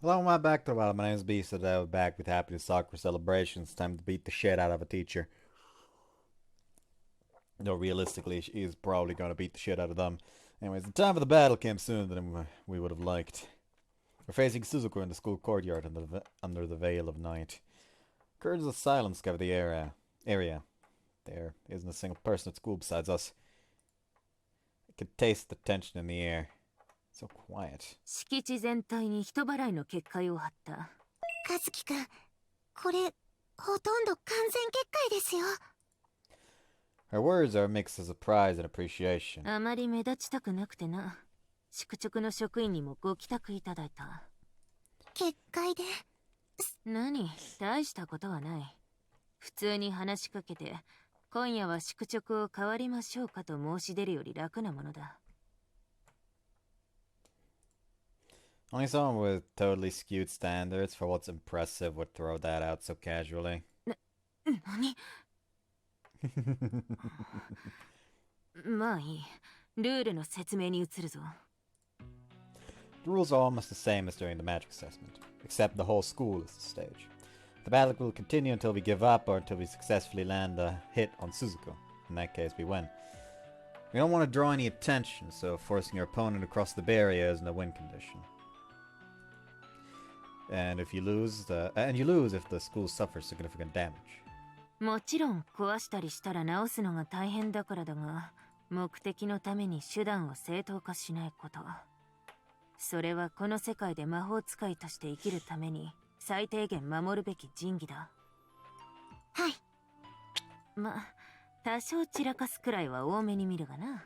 Hello, my back to the bottom. My name is Beast. Today we're back with Happy Sakura celebrations. Time to beat the shit out of a teacher. Though realistically, she is probably going to beat the shit out of them. Anyways, the time for the battle came sooner than we would have liked. We're facing Suzuku in the school courtyard under the veil of night. Curtains of silence cover the area. There isn't a single person at school besides us. I could taste the tension in the air. So quiet. 敷地全体に人払いの結界を張った。和樹くん、これ、ほとんど完全結界ですよ。Her words are a mix of surprise and appreciation. あまり目立ちたくなくてな。宿直の職員にもご帰宅いただいた。結界で。何、大したことはない。普通に話しかけて、今夜は宿直を変わりましょうかと申し出るより楽なものだ。Only someone with totally skewed standards for what's impressive would throw that out so casually. 何まあいい。ルールの説明に移るぞ。The rules are almost the same as during the magic assessment, except the whole school is the stage. The battle will continue until we give up or until we successfully land a hit on Suzuku. In that case, we win. We don't want to draw any attention, so forcing your opponent across the barrier isn't a win condition. And if you lose, you lose if the school suffers significant damage. もちろん壊したりしたら直すのが大変だからだが、目的のために手段を正当化しないこと。それはこの世界で魔法使いとして生きるために最低限守るべき仁義だ。はい。ま、多少散らかすくらいは多めに見るがな。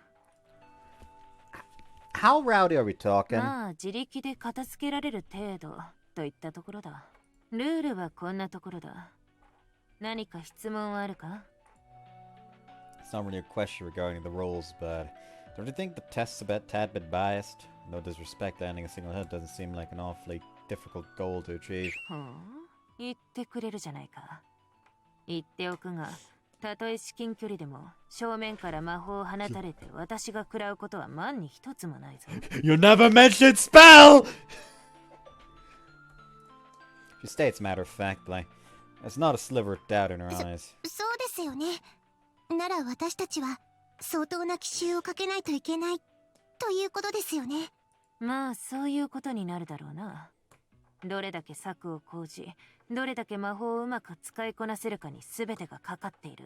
How rowdy are we talking? まあ自力で片付けられる程度といったところだ。ルールはこんなところだ。何か質問はあるか？ It's not really a question regarding the rules, but don't you think the test's a tad bit biased? No disrespect, landing a single hit doesn't seem like an awfully difficult goal to achieve. 言ってくれるじゃないか。言っておくが、たとえ至近距離でも正面から魔法を放たれて私が食らうことは万に一つもないぞ。You never mentioned spell! She states matter-of-factly. There's not a sliver of doubt in her eyes. そうですよね。なら私たちは相当な奇襲をかけないといけないということですよね。まあそういうことになるだろうな。どれだけ策を講じ、どれだけ魔法をうまく使いこなせるかに全てがかかっている。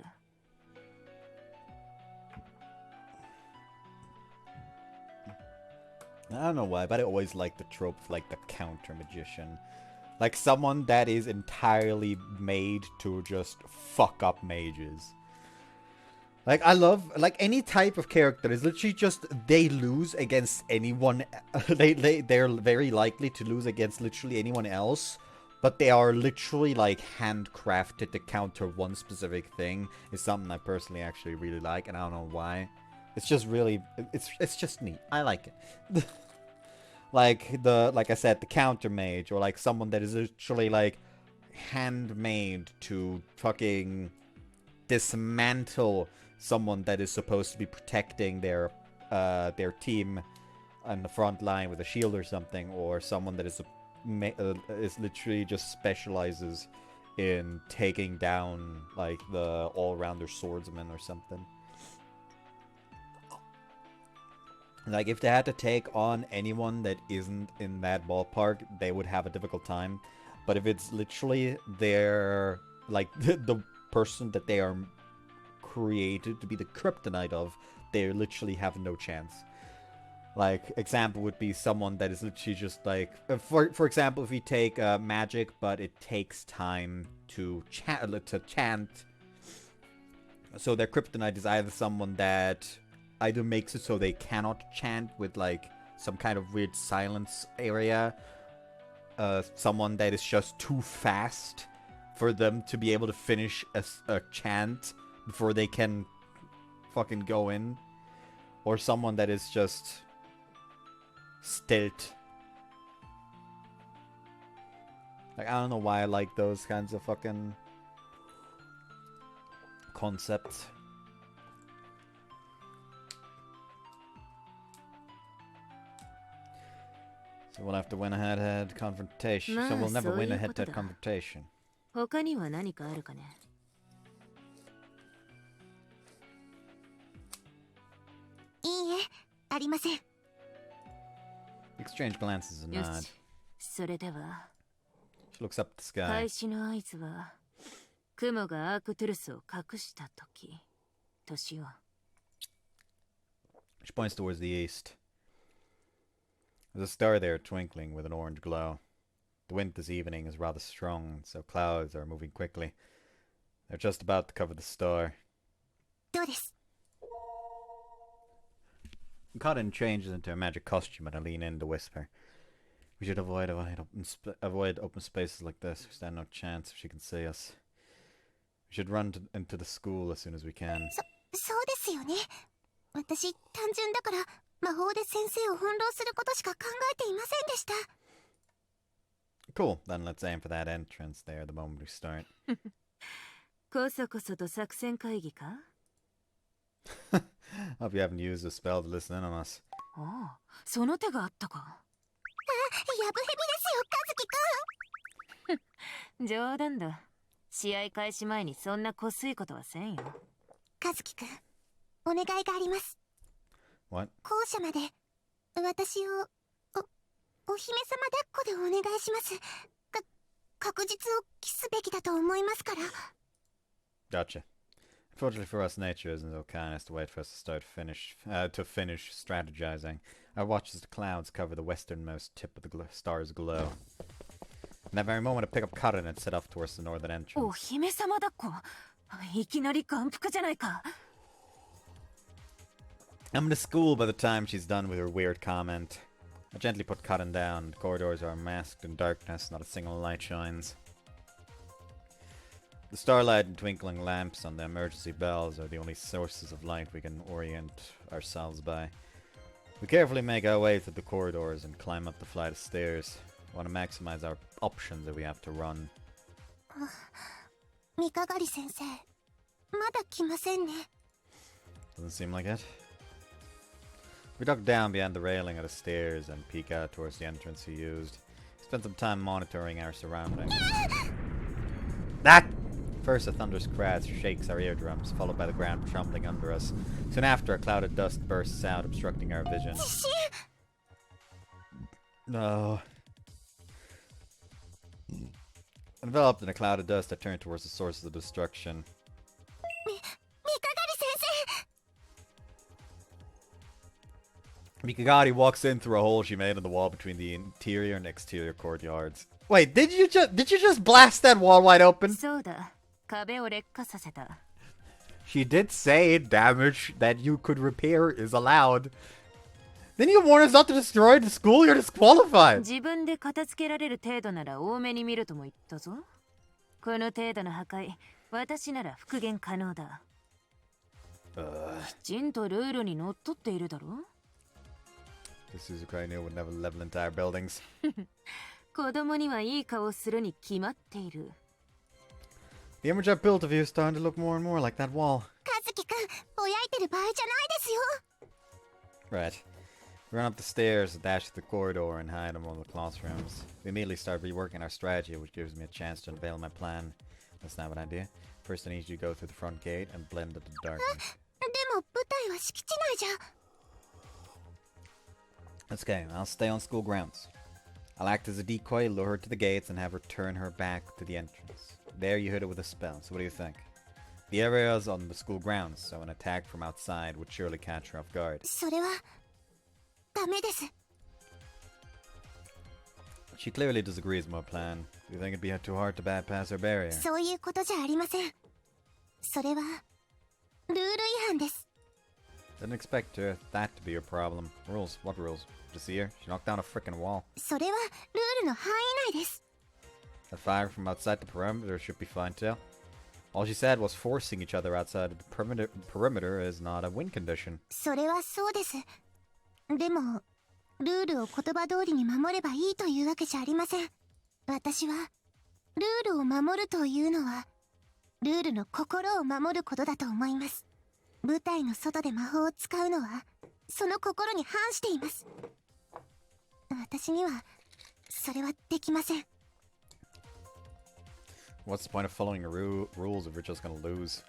I don't know why, but I always like the trope of like the counter magician. Like someone that is entirely made to just fuck up mages. Like I love like any type of character is literally just they lose against anyone. They're very likely to lose against literally anyone else, but they are literally like handcrafted to counter one specific thing. Is something I personally actually really like, and I don't know why. It's just really it's just neat. I like it. Like I said, the counter mage, or like someone that is literally like handmade to fucking dismantle someone that is supposed to be protecting their team on the front line with a shield or something, or someone that is literally just specializes in taking down like the all-rounder swordsman or something. Like, if they had to take on anyone that isn't in that ballpark, they would have a difficult time. But if it's literally their, like, the person that they are created to be the kryptonite of, they literally have no chance. Like, example would be someone that is literally just like, for example, if we take magic, but it takes time to chant. So their kryptonite is either someone that either makes it so they cannot chant with like some kind of weird silence area, someone that is just too fast for them to be able to finish a chant before they can fucking go in, or someone that is just stealth. Like, I don't know why I like those kinds of fucking concepts. So So we'll have to win a head-to-head confrontation. So まあ we'll never そう win い a うこと head-to-head だ。 confrontation. 他には何かあるかね。いいえ、ありません。 Exchange glances and よ nod. し、それでは She looks up at the sky. 開始の合図は雲がアークトゥルスを隠した時としよう。 She points towards the east. There's a star there twinkling with an orange glow. The wind this evening is rather strong, so clouds are moving quickly. They're just about to cover the star. どうです。 Cotton changes into a magic costume and I lean in to whisper. We should avoid open spaces like this. We stand no chance if she can see us. We should run into the school as soon as we can. そうですよね。私、単純だから魔法で先生を翻弄することしか考えていませんでした。 Cool, then let's aim for that entrance there the moment we start. こそこそと作戦会議か？ Hope you haven't used a spell to listen in on us. ああ、その手があったか。やぶへびですよ、和樹くん。冗談だ。試合開始前にそんなこすいことはせんよ。和樹くん、お願いがあります。 What? 校舎まで私をお姫様抱っこでお願いします。確実を期すべきだと思いますから。 Gotcha. Unfortunately for us, nature isn't so kind as to wait for us to finish strategizing. I watch as the clouds cover the westernmost tip of the star's glow. In that very moment, I pick up Cotton and set off towards the northern お entrance. 姫様抱っこ。いきなり眼福じゃないか。 I'm in the school by the time she's done with her weird comment. I gently put Cotton down. The corridors are masked in darkness, not a single light shines. The starlight and twinkling lamps on the emergency bells are the only sources of light we can orient ourselves by. We carefully make our way through the corridors and climb up the flight of stairs. We want to maximize our options if we have to run. 三係先生、まだ来ませんね。 Doesn't seem like it. We duck down behind the railing of the stairs and peek out towards the entrance he used. Spend some time monitoring our surroundings. That! First, a thunderous crash shakes our eardrums, followed by the ground trembling under us. Soon after, a cloud of dust bursts out, obstructing our vision. 地震。 No. Enveloped in a cloud of dust, I turn towards the sources of destruction. 三係先生。 Mikagari walks in through a hole she made in the wall between the interior and exterior courtyards. Wait, did you just blast that wall wide open? そうだ。壁を劣化させた。 She did say damage that you could repair is allowed. Then you warn us not to destroy the school? You're disqualified. 自分で片付けられる程度なら多めに見るとも言ったぞ。この程度の破壊、私なら復元可能だ。きちんとルールにのっとっているだろ。 This Suzukai knew would never level entire buildings. 子供にはいい顔するに決まっている。 The image I built of you is starting to look more and more like that wall. 和樹くん、ぼやいてる場合じゃないですよ。 Right. We run up the stairs, dash through the corridor, and hide among the classrooms. We immediately start reworking our strategy, which gives me a chance to unveil my plan. That's not an idea. First, I need you to go through the front gate and blend into the darkness. でも舞台は敷地内じゃ。 That's okay. I'll stay on school grounds. I'll act as a decoy, lure her to the gates, and have her turn her back to the entrance. There you hit her with a spell. So what do you think? The area is on the school grounds, so an attack from outside would surely catch her off guard. それはダメです。 She clearly disagrees with my plan. Do you think it'd be too hard to bypass her barrier? そういうことじゃありません。それはルール違反です。 Didn't expect that to be your problem. Rules? What rules? Did you see her? She knocked down a frickin' wall. それはルールの範囲内です。 The fire from outside the perimeter should be fine too. All she said was forcing each other outside of the perimeter is not a win condition. それはそうです。でもルールを言葉通りに守ればいいというわけじゃありません。私はルールを守るというのはルールの心を守ることだと思います。舞台の外で魔法を使うのはその心に反しています。私にはそれはできません。 What's the point of following rules if we're just gonna lose?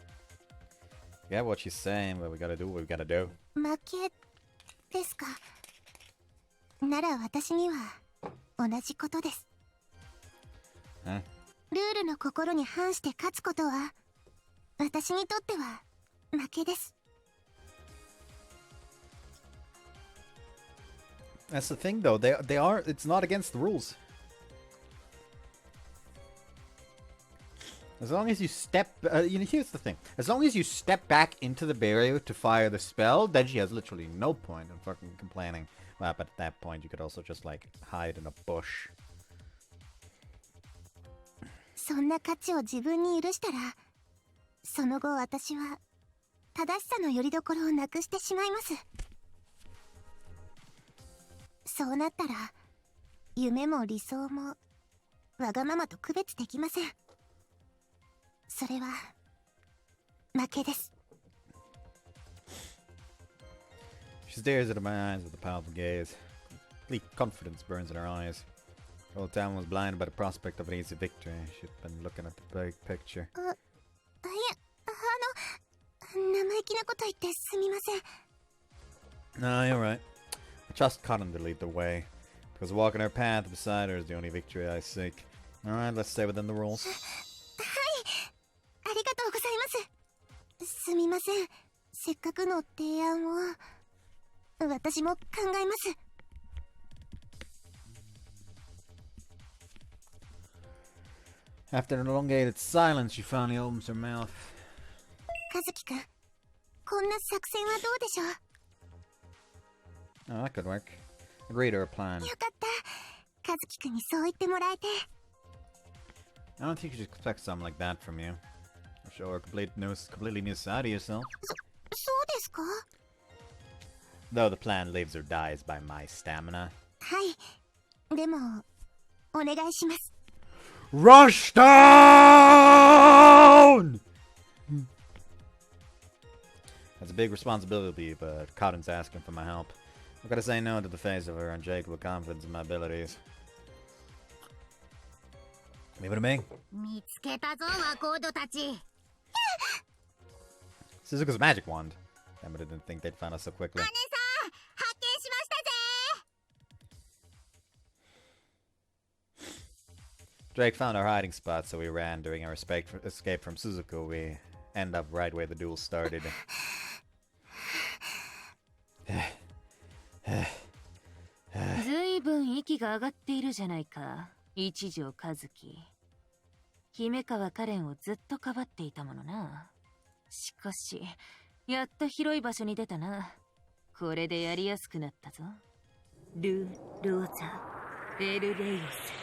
I get what she's saying, but we gotta do what we gotta do. 負けですか。なら私には同じことです。Huh? ルールの心に反して勝つことは私にとっては負けです。 That's the thing, though. They are. It's not against the rules. As long as you step, here's the thing. As long as you step back into the barrier to fire the spell, then she has literally no point in fucking complaining. Well, but at that point, you could also just like hide in a bush. そんな価値を自分に許したら、その後私は正しさの拠り所をなくしてしまいます。そうなったら夢も理想もわがままと区別できません。それは負けです。 She stares into my eyes with a powerful gaze. Complete confidence burns in her eyes. The whole town was blinded by the prospect of an easy victory. She'd been looking at the big picture. いや、生意気なこと言ってすみません。 No, you're right. I trust Cotton to lead the way, because walking her path beside her is the only victory I seek. Alright, let's stay within the rules. ありがとうございます。すみません。せっかくの提案を私も考えます。 After an elongated silence, she finally opens her mouth. 和樹くん、こんな作戦はどうでしょう。 Oh, that could work. Agree to her plan. よかった。和樹くんにそう言ってもらえて。 I don't think you should expect something like that from you. Show her completely new side of yourself. そうですか？ Though the plan lives or dies by my stamina. はい。でもお願いします。 Rush down! That's a big responsibility, but Cotton's asking for my help. I've got to say no to the face of her unshakable confidence in my abilities. Leave it to me. 見つけたぞ、ワコードたち。 Suzuka's magic wand. Damn it, I didn't think they'd find us so quickly. 姉さん、発見しましたぜ。 Drake found our hiding spot, so we ran. During our escape from Suzuka, we end up right where the duel started. ずいぶん息が上がっているじゃないか、一条和樹。姫川カレンをずっとかばっていたものな。しかし、やっと広い場所に出たな。これでやりやすくなったぞ。ル・ローザ・エル・レイオス、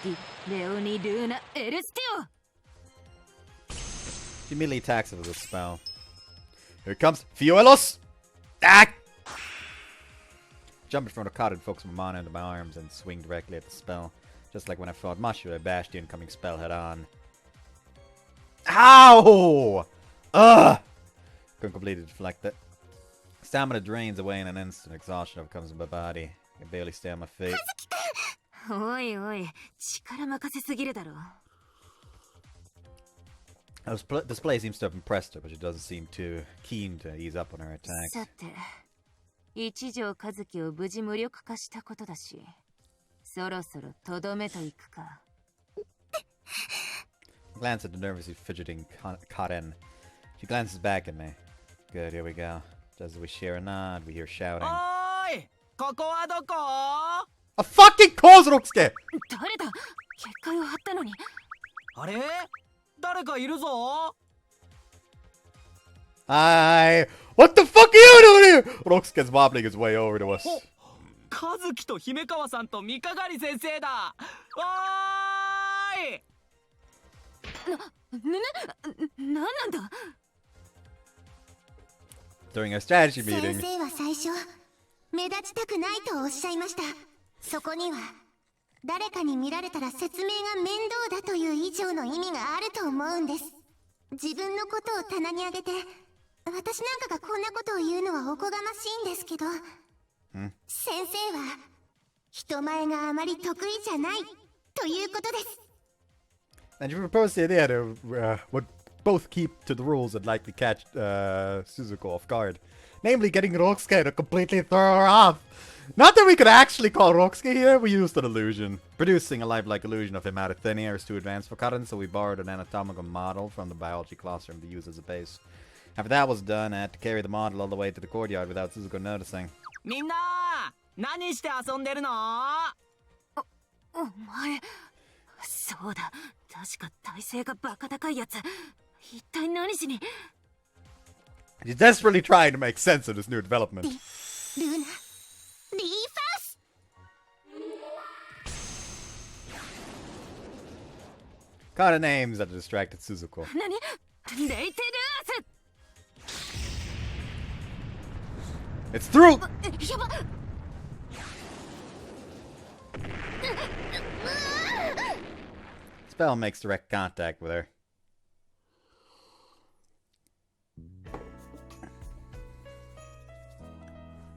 ディ・レオニ・ルーナ・エルスティオ。 She immediately attacks it with a spell. Here it comes, Fioelos! Ah! Jump in front of Cotton, focus my mana into my arms, and swing directly at the spell. Just like when I fought Mashu, I bashed the incoming spell head on. Ow! Ugh! Couldn't completely deflect it. Stamina drains away in an instant. Exhaustion overcomes my body. I can barely stay on my feet. おいおい、力任せすぎるだろ。This play seems to have impressed her, but she doesn't seem too keen to ease up on her attacks. さて、一条和樹を無事無力化したことだし、そろそろとどめといくか。Glance at the nervously fidgeting Karen. She glances back at me. Good, here we go. Just as we share a nod, we hear shouting. Oi! ここはどこ? A fucking Kozrosuke! 誰だ？結界を張ったのに。あれ? 誰かいるぞ? Hi! What the fuck are you doing here? Rosuke's wobbling his way over to us. 和樹と姫川さんと三鏡先生だ. おーい! なんなんだ? During our strategy 先 meeting, 生は最初目立ちたくないとおっしゃいました。そこには誰かに見られたら説明が面倒だという以上の意味があると思うんです。自分のことを棚に上げて、私なんかがこんなことを言うのはおこがましいんですけど、先生は人前があまり得意じゃないということです。 And you proposed the idea to would both keep to the rules and likely catch Suzuko off guard. Namely, getting Roxke to completely throw her off. Not that we could actually call Roxke here, we used an illusion. Producing a lifelike illusion of him out of thin air is too advanced for Karin, so we borrowed an anatomical model from the biology classroom to use as a base. After that was done, I had to carry the model all the way to the courtyard without Suzuko noticing. みんな何して遊んでるの？お前、そうだ、確か体勢がバカ高いやつ。一体何しに？ He's desperately trying to make sense of this new development. ルーナ、リーファース。 Karin aims at the distracted Suzuko. 何？レイテルアース。 It's through! やば。Spell makes direct contact with her.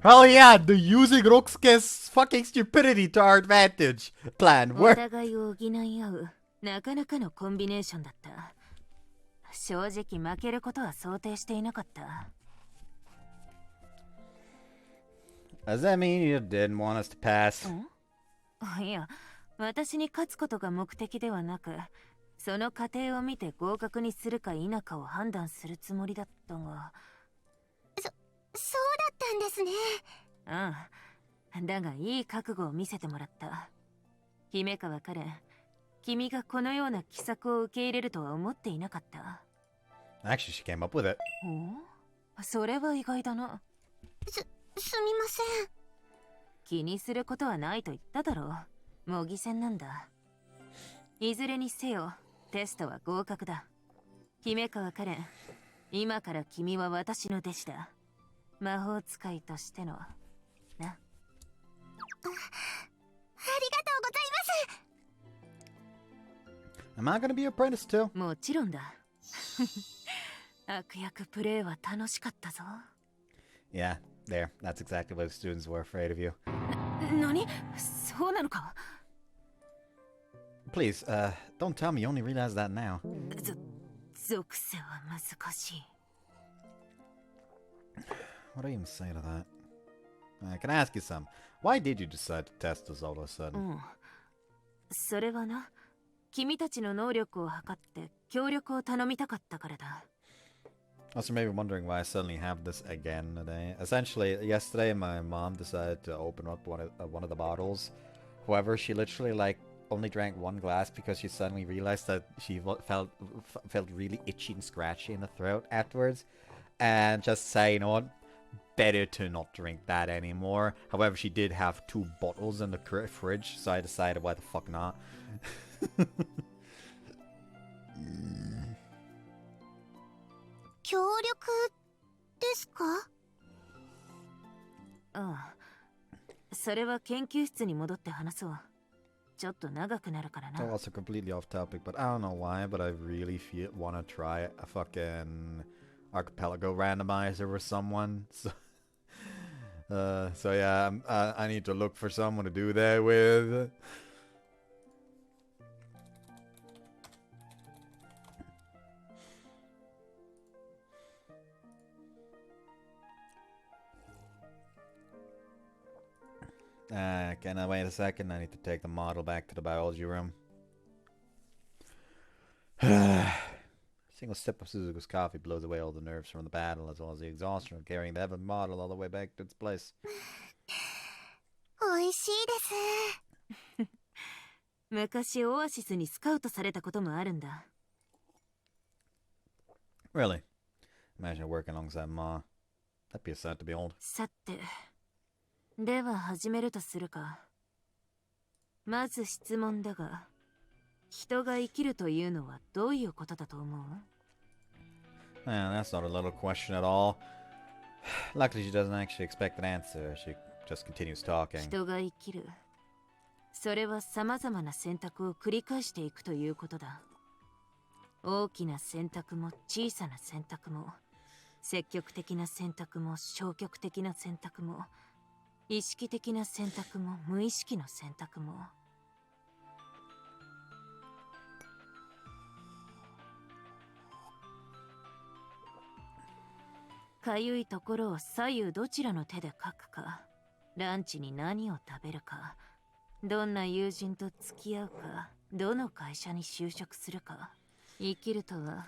Oh yeah, the using Roxke's fucking stupidity to our advantage plan お worked. 互いを補い合うなかなかのコンビネーションだった。正直負けることは想定していなかった。 Does that mean you didn't want us to pass? いや、私に勝つことが目的ではなく、その過程を見て合格にするか否かを判断するつもりだったが。そうだったんですね。うん。だがいい覚悟を見せてもらった。姫川カレン、君がこのような奇策を受け入れるとは思っていなかった。Actually, she came up with it. お？それは意外だな。すみません。気にすることはないと言っただろう。模擬戦なんだ。いずれにせよ、テストは合格だ。姫川カレン、今から君は私の弟子だ。魔法使いとしての、な。ありがとうございます。 Am I gonna be your apprentice too? もちろんだ。悪役プレイは楽しかったぞ。Yeah, there. That's exactly what the students were afraid of you. 何？そうなのか？ Please, don't tell me you only realize that now. 属性は難しい。 What do you even say to that? Can I ask you something? Why did you decide to test us all of a sudden? それはな、君たちの能力を測って協力を頼みたかったからだ。 Also, maybe wondering why I suddenly have this again today. Essentially, yesterday my mom decided to open up one of the bottles. However, she literally only drank one glass because she suddenly realized that she felt really itchy and scratchy in the throat afterwards, and just say, you know what, better to not drink that anymore. However, she did have 2 bottles in the fridge, so I decided, why the fuck not? 協力ですか？それは研究室に戻って話そう。ちょっと長くなるからな。 Also completely off topic, but I don't know why, but I really want to try a fucking archipelago randomizer with someone. So yeah, I need to look for someone to do that with. Can I wait a second? I need to take the model back to the biology room. Single sip of Suzuko's coffee blows away all the nerves from the battle, as well as the exhaustion of carrying the heavy model all the way back to its place. 美味しいです。昔オアシスにスカウトされたこともあるんだ。 Really? Imagine working alongside Ma. That'd be a sight to behold. さて、では始めるとするか。まず質問だが、人が生きるというのはどういうことだと思う？ Man, that's not a little question at all. Luckily, she doesn't actually expect an answer. She just continues talking. 人が生きる。それは様々な選択を繰り返していくということだ。大きな選択も小さな選択も、積極的な選択も消極的な選択も、意識的な選択も無意識の選択も。かゆいところを左右どちらの手で書くか、ランチに何を食べるか、どんな友人と付き合うか、どの会社に就職するか。生きるとは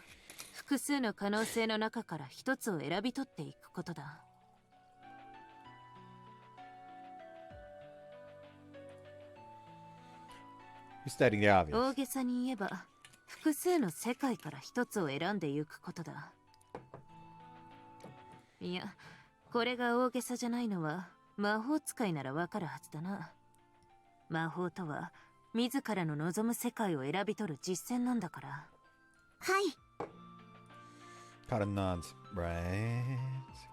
複数の可能性の中から一つを選び取っていくことだ。大げさに言えば複数の世界から一つを選んでいくことだ。いや、これが大げさじゃないのは魔法使いならわかるはずだな。魔法とは自らの望む世界を選び取る実践なんだから。はい。Kind of nods, right?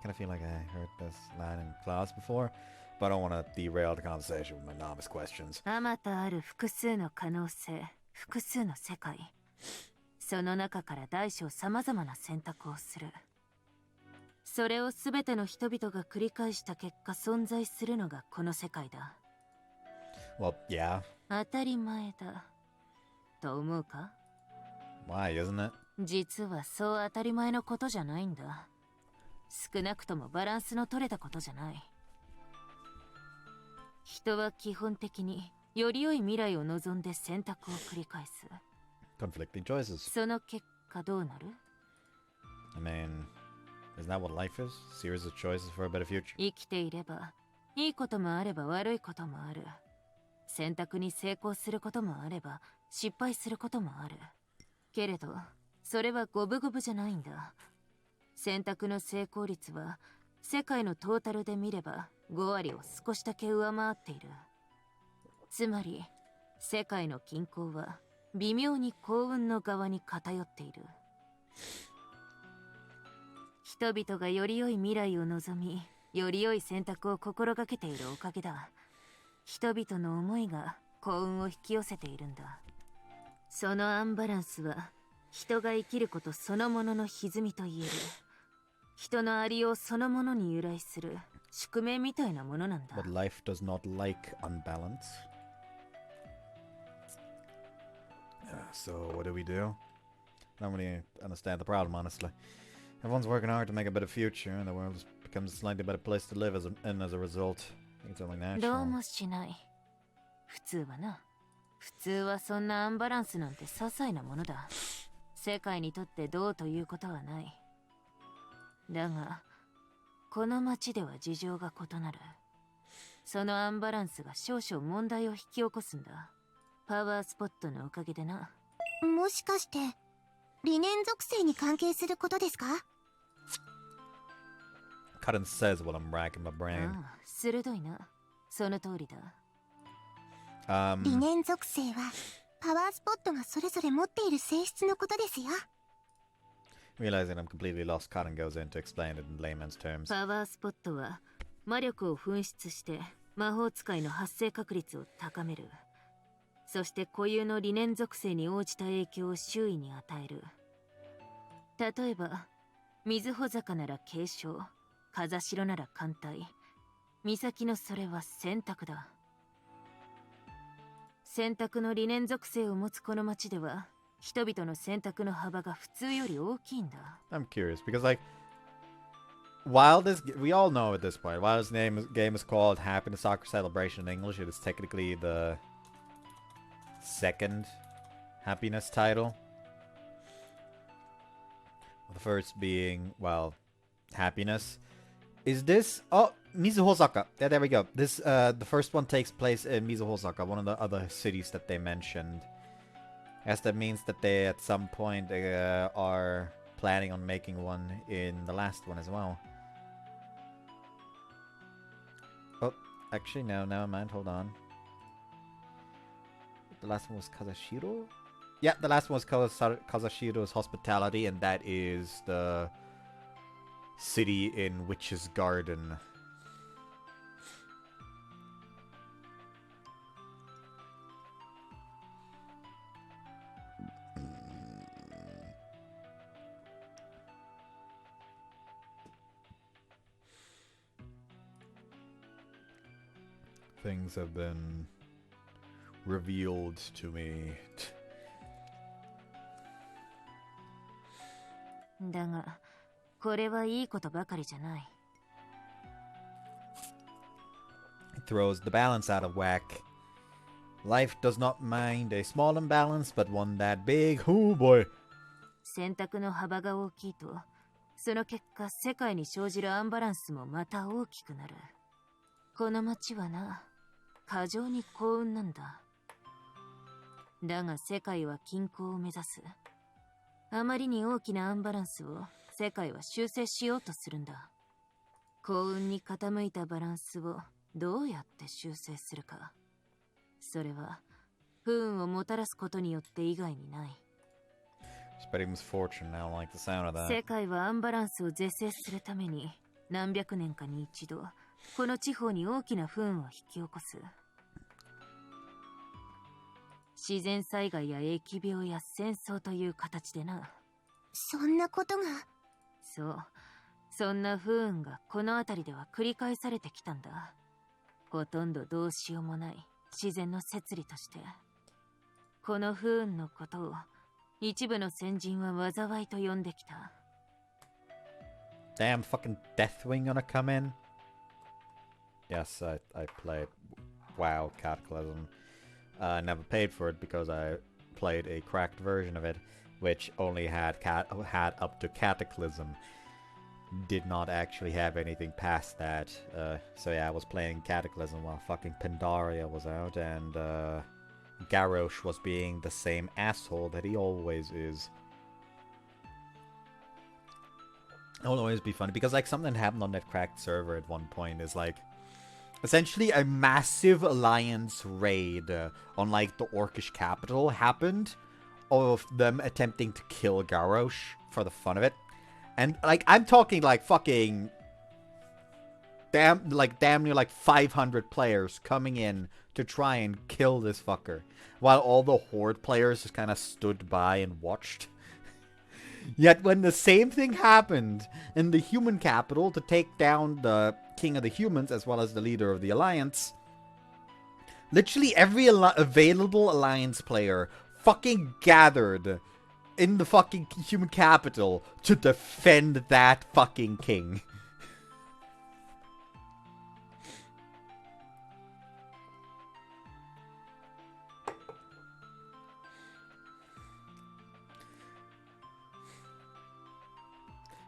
Kind of feel like I heard this line in class before, but I don't want to derail the conversation with my novice questions. あまたある複数の可能性、複数の世界。その中から大小様々な選択をする。それを全ての人々が繰り返した結果存在するのがこの世界だ。Well, yeah. 当たり前だ。と思うか？ Why, isn't it? 実はそう当たり前のことじゃないんだ。少なくともバランスの取れたことじゃない。人は基本的により良い未来を望んで選択を繰り返す。Conflicting choices. その結果どうなる？ I mean, isn't that what life is? Series of choices for a better future. 生きていればいいこともあれば悪いこともある。選択に成功することもあれば失敗することもある。けれどそれは五分五分じゃないんだ。選択の成功率は世界のトータルで見れば5割を少しだけ上回っている。つまり世界の均衡は微妙に幸運の側に偏っている。人々がより良い未来を望み、より良い選択を心がけているおかげだ。人々の思いが幸運を引き寄せているんだ。そのアンバランスは人が生きることそのものの歪みと言える。人のありようそのものに由来する宿命みたいなものなんだ。But life does not like unbalance. So what do we do? I don't really understand the problem, honestly. Everyone's working hard to make a better future, and the world becomes a slightly better place to live as a result. I think it's only natural. どうもしない。普通はな。普通はそんなアンバランスなんて些細なものだ。世界にとってどうということはない。だが、この町では事情が異なる。そのアンバランスが少々問題を引き起こすんだ。パワースポットのおかげでな。もしかして理念属性に関係することですか？ Cutting says while I'm racking my brain. ああ、鋭いな。その通りだ。理念属性はパワースポットがそれぞれ持っている性質のことですよ。Realizing I'm completely lost, Cotton goes in to explain it in layman's terms. パワースポットは魔力を噴出して魔法使いの発生確率を高める。そして固有の理念属性に応じた影響を周囲に与える。例えば水穂坂なら継承、風代なら艦隊、岬のそれは選択だ。選択の理念属性を持つこの町では人々の選択の幅が普通より大きいんだ。I'm curious because like while we all know at this point, while this game is called Happiness Soccer Celebration in English, it is technically the second happiness title. The first being, well, happiness. Is this... Oh, Mizuhosaka. Yeah, there we go. This, the first one takes place in Mizuhosaka, one of the other cities that they mentioned. I guess that means that they, at some point, are planning on making one in the last one as well. Oh, actually, no, never mind. Hold on. The last one was Kazashiro? Yeah, the last one was Kazashiro's Hospitality, and that is the city in Witch's Garden. things have been revealed to me. だが、これはいいことばかりじゃない。It throws the balance out of whack. Life does not mind a small imbalance, but one that big, oh boy. 選択の幅が大きいと、その結果世界に生じるアンバランスもまた大きくなる。この街はな、過剰に幸運なんだ。だが世界は均衡を目指す。あまりに大きなアンバランスを世界は修正しようとするんだ。幸運に傾いたバランスをどうやって修正するか。それは不運をもたらすことによって以外にない。Spreading misfortune, I don't like the sound of that. 世界はアンバランスを是正するために何百年かに一度この地方に大きな不運を引き起こす。自然災害や疫病や戦争という形でな。そんなことが。そう、そんな不運がこの辺りでは繰り返されてきたんだ。ほとんどどうしようもない自然の摂理として。この不運のことを一部の先人は災いと呼んできた。Damn fucking Deathwing gonna come in? Yes, I played WoW Cataclysm. I never paid for it because I played a cracked version of it, which only had up to Cataclysm. Did not actually have anything past that. So yeah, I was playing Cataclysm while fucking Pandaria was out, and Garrosh was being the same asshole that he always is. It will always be funny because like something happened on that cracked server at one point is like essentially a massive alliance raid on like the Orcish capital happened of them attempting to kill Garrosh for the fun of it. And like I'm talking like fucking damn near like 500 players coming in to try and kill this fucker while all the Horde players just kind of stood by and watched. Yet when the same thing happened in the human capital to take down the king of the humans as well as the leader of the alliance, literally every available alliance player fucking gathered in the fucking human capital to defend that fucking king.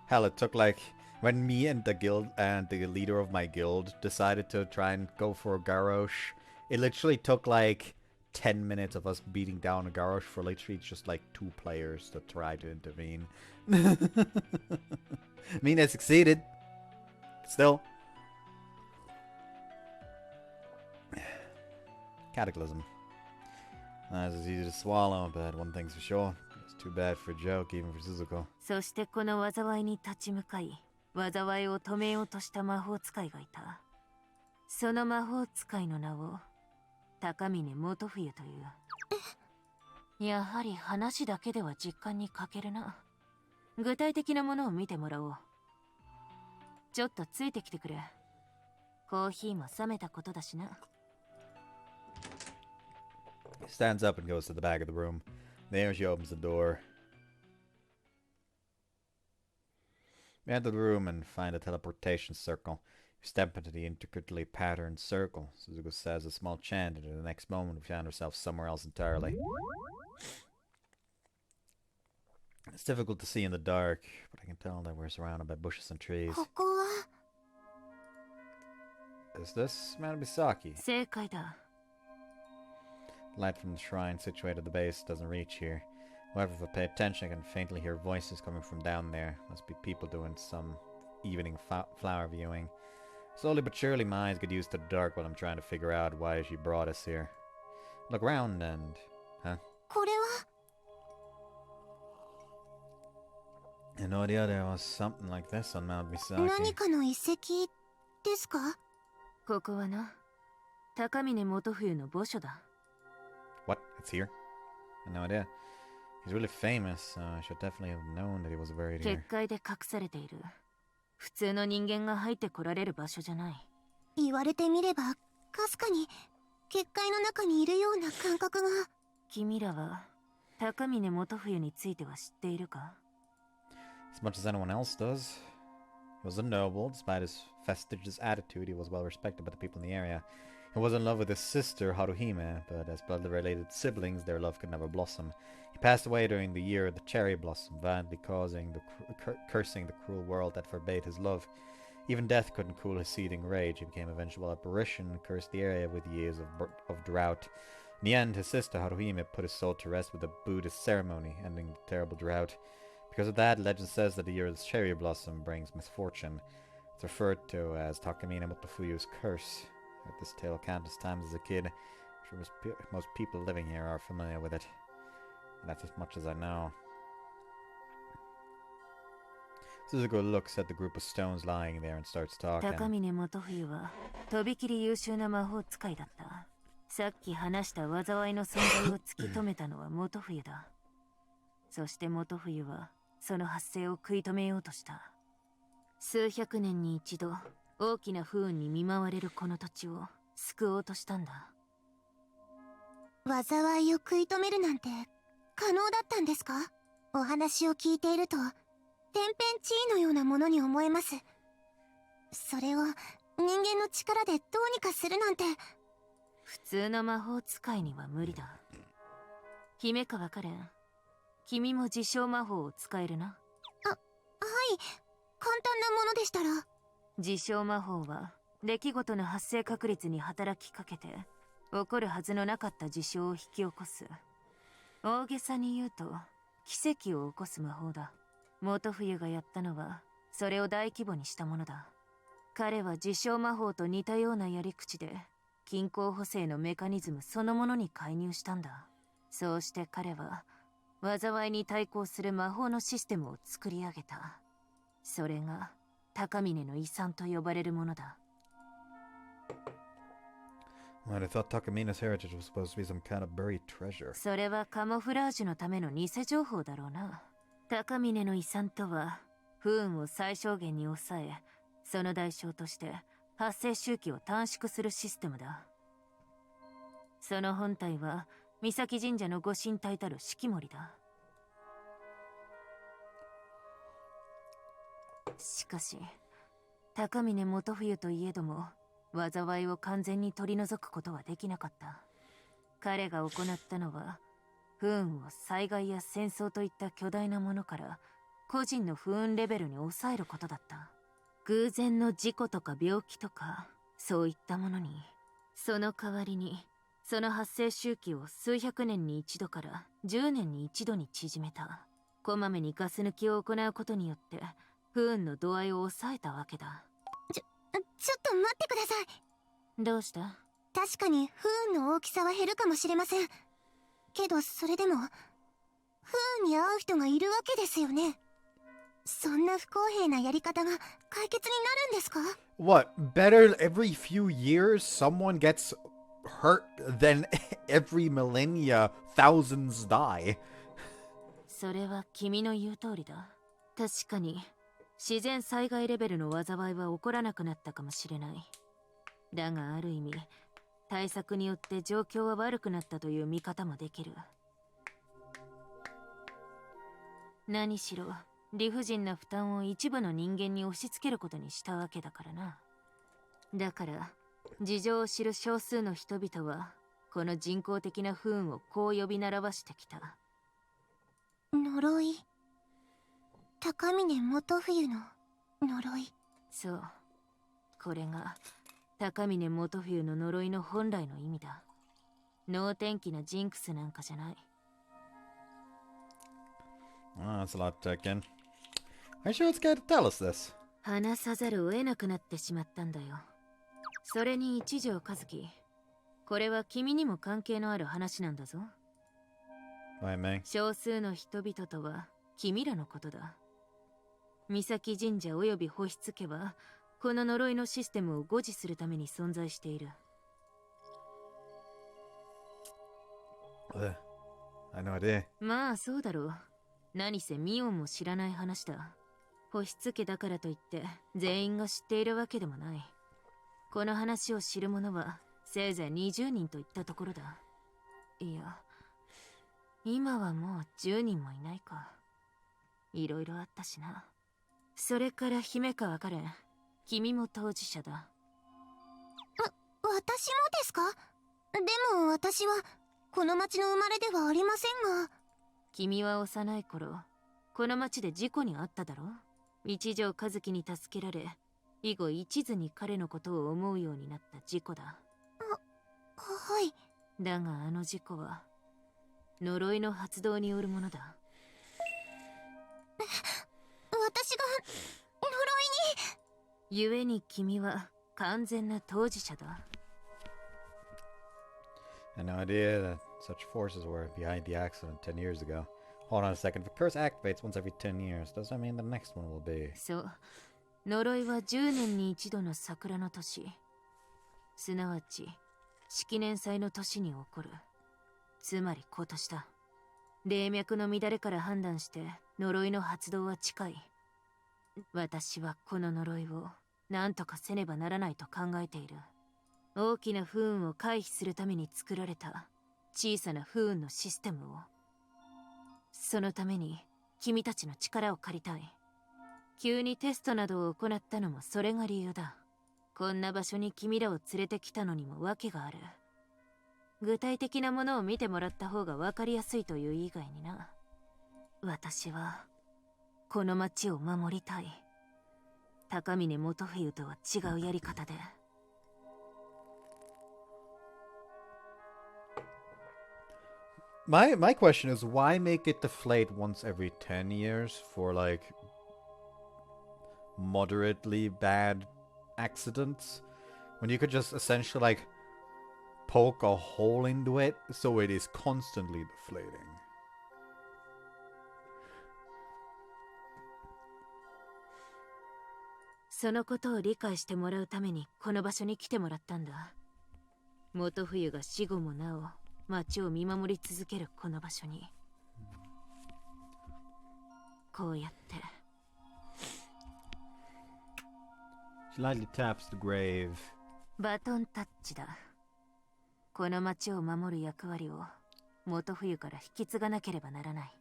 Hell, it took like when me and the guild and the leader of my guild decided to try and go for Garrosh, it literally took like 10 minutes of us beating down a Garrosh for literally just like 2 players to try to intervene. I mean, they succeeded. Still. Cataclysm. This is easy to swallow, but one thing's for sure. It's too bad for a joke, even for Suzuko. そしてこの災いに立ち向かい、災いを止めようとした魔法使いがいた。その魔法使いの名を高峰元冬という。やはり話だけでは実感に欠けるな。具体的なものを見てもらおう。ちょっとついてきてくれ。コーヒーも冷めたことだしな。He stands up and goes to the back of the room. There she opens the door. We enter the room and find a teleportation circle. We step into the intricately patterned circle. Suzuko says a small chant, and in the next moment we found ourselves somewhere else entirely. It's difficult to see in the dark, but I can tell that we're surrounded by bushes and trees. Is this Manabisaki? 正解だ。Light from the shrine situated at the base doesn't reach here. However, if I pay attention, I can faintly hear voices coming from down there. Must be people doing some evening flower viewing. Slowly but surely, my eyes get used to the dark while I'm trying to figure out why she brought us here. Look around and... Huh? これは I had no idea there was something like this on Mount Misaki. 何かの遺跡ですか？ここはな、高峰元冬の墓所だ。What? It's here? I had no idea. He's really famous, so I should definitely have known that he was buried here. 結界で隠されている。普通の人間が入ってこられる場所じゃない。言われてみればかすかに結界の中にいるような感覚が。君らは高峰元冬については知っているか？ As much as anyone else does. He was a noble. Despite his fastidious attitude, he was well respected by the people in the area. He was in love with his sister, Haruhime, but as blood-related siblings, their love could never blossom. He passed away during the year of the cherry blossom, violently cursing the cruel world that forbade his love. Even death couldn't cool his seething rage. He became a vengeful apparition and cursed the area with years of drought. In the end, his sister Haruhime put his soul to rest with a Buddhist ceremony, ending the terrible drought. Because of that, legend says that the year of the cherry blossom brings misfortune. It's referred to as Takamine Motofuyu's curse. I heard this tale countless times as a kid. I'm sure most people living here are familiar with it. And that's as much as I know. This is a good look, said the group of stones lying there, and starts talking. 高峰元冬はとびきり優秀な魔法使いだった。さっき話した災いの存在を突き止めたのは元冬だ。そして元冬はその発生を食い止めようとした。数百年に一度大きな不運に見舞われるこの土地を救おうとしたんだ。災いを食い止めるなんて可能だったんですか？お話を聞いていると天変地異のようなものに思えます。それを人間の力でどうにかするなんて。普通の魔法使いには無理だ。姫川カレン、君も自称魔法を使えるな。はい、簡単なものでしたら。自称魔法は出来事の発生確率に働きかけて起こるはずのなかった事象を引き起こす。大げさに言うと奇跡を起こす魔法だ。元冬がやったのはそれを大規模にしたものだ。彼は自称魔法と似たようなやり口で均衡補正のメカニズムそのものに介入したんだ。そうして彼は災いに対抗する魔法のシステムを作り上げた。それが高峰の遺産と呼ばれるものだ。Well, I thought Takamina's heritage was supposed to be some kind of buried treasure. それはカモフラージュのための偽情報だろうな。高峰の遺産とは不運を最小限に抑え、その代償として発生周期を短縮するシステムだ。その本体は岬神社のご神体たる四季森だ。しかし高峰元冬といえども災いを完全に取り除くことはできなかった。彼が行ったのは不運を災害や戦争といった巨大なものから個人の不運レベルに抑えることだった。偶然の事故とか病気とかそういったものに、その代わりにその発生周期を数百年に一度から10年に一度に縮めた。こまめにガス抜きを行うことによって不運の度合いを抑えたわけだ。ちょっと待ってください。どうした？確かに不運の大きさは減るかもしれません。けどそれでも不運に遭う人がいるわけですよね。そんな不公平なやり方が解決になるんですか？ What? Better every few years someone gets hurt than every millennia thousands die. それは君の言う通りだ。確かに自然災害レベルの災いは起こらなくなったかもしれない。だがある意味対策によって状況は悪くなったという見方もできる。何しろ理不尽な負担を一部の人間に押し付けることにしたわけだからな。だから事情を知る少数の人々はこの人工的な不運をこう呼び習わしてきた。呪い。高峰元冬の呪い。そう、これが高峰元冬の呪いの本来の意味だ。能天気なジンクスなんかじゃない。Oh, that's a lot to take in. Are you sure it's good to tell us this? 話さざるを得なくなってしまったんだよ。それに一条和樹、これは君にも関係のある話なんだぞ。Why me? 少数の人々とは君らのことだ。岬神社及び保湿家はこの呪いのシステムを護持するために存在している。I know idea. まあそうだろう。何せミオンも知らない話だ。保湿家だからといって全員が知っているわけでもない。この話を知る者はせいぜい20人といったところだ。いや、今はもう10人もいないか。いろいろあったしな。それから姫川カレン、君も当事者だ。私もですか？でも私はこの町の生まれではありませんが。君は幼い頃、この町で事故に遭っただろ？一条和樹に助けられ、以後一途に彼のことを思うようになった事故だ。はい。だがあの事故は、呪いの発動によるものだ。私が呪いに。故に君は完全な当事者だ。I had no idea that such forces were behind the accident 10 years ago. Hold on a second. If a curse activates once every 10 years, does that mean the next one will be? そう。呪いは10年に一度の桜の年。すなわち、式年祭の年に起こる。つまり今年だ。霊脈の乱れから判断して呪いの発動は近い。私はこの呪いを何とかせねばならないと考えている。大きな不運を回避するために作られた小さな不運のシステムを。そのために君たちの力を借りたい。急にテストなどを行ったのもそれが理由だ。こんな場所に君らを連れてきたのにも訳がある。具体的なものを見てもらった方が分かりやすいという以外にな。私はこの町を守りたい。高峰元冬とは違うやり方で。My question is, why make it deflate once every 10 years for like moderately bad accidents when you could just essentially like poke a hole into it so it is constantly deflating? そのことを理解してもらうためにこの場所に来てもらったんだ。元冬が死後もなお町を見守り続けるこの場所に、こうやって。She lightly taps the grave. バトンタッチだ。この町を守る役割を元冬から引き継がなければならない。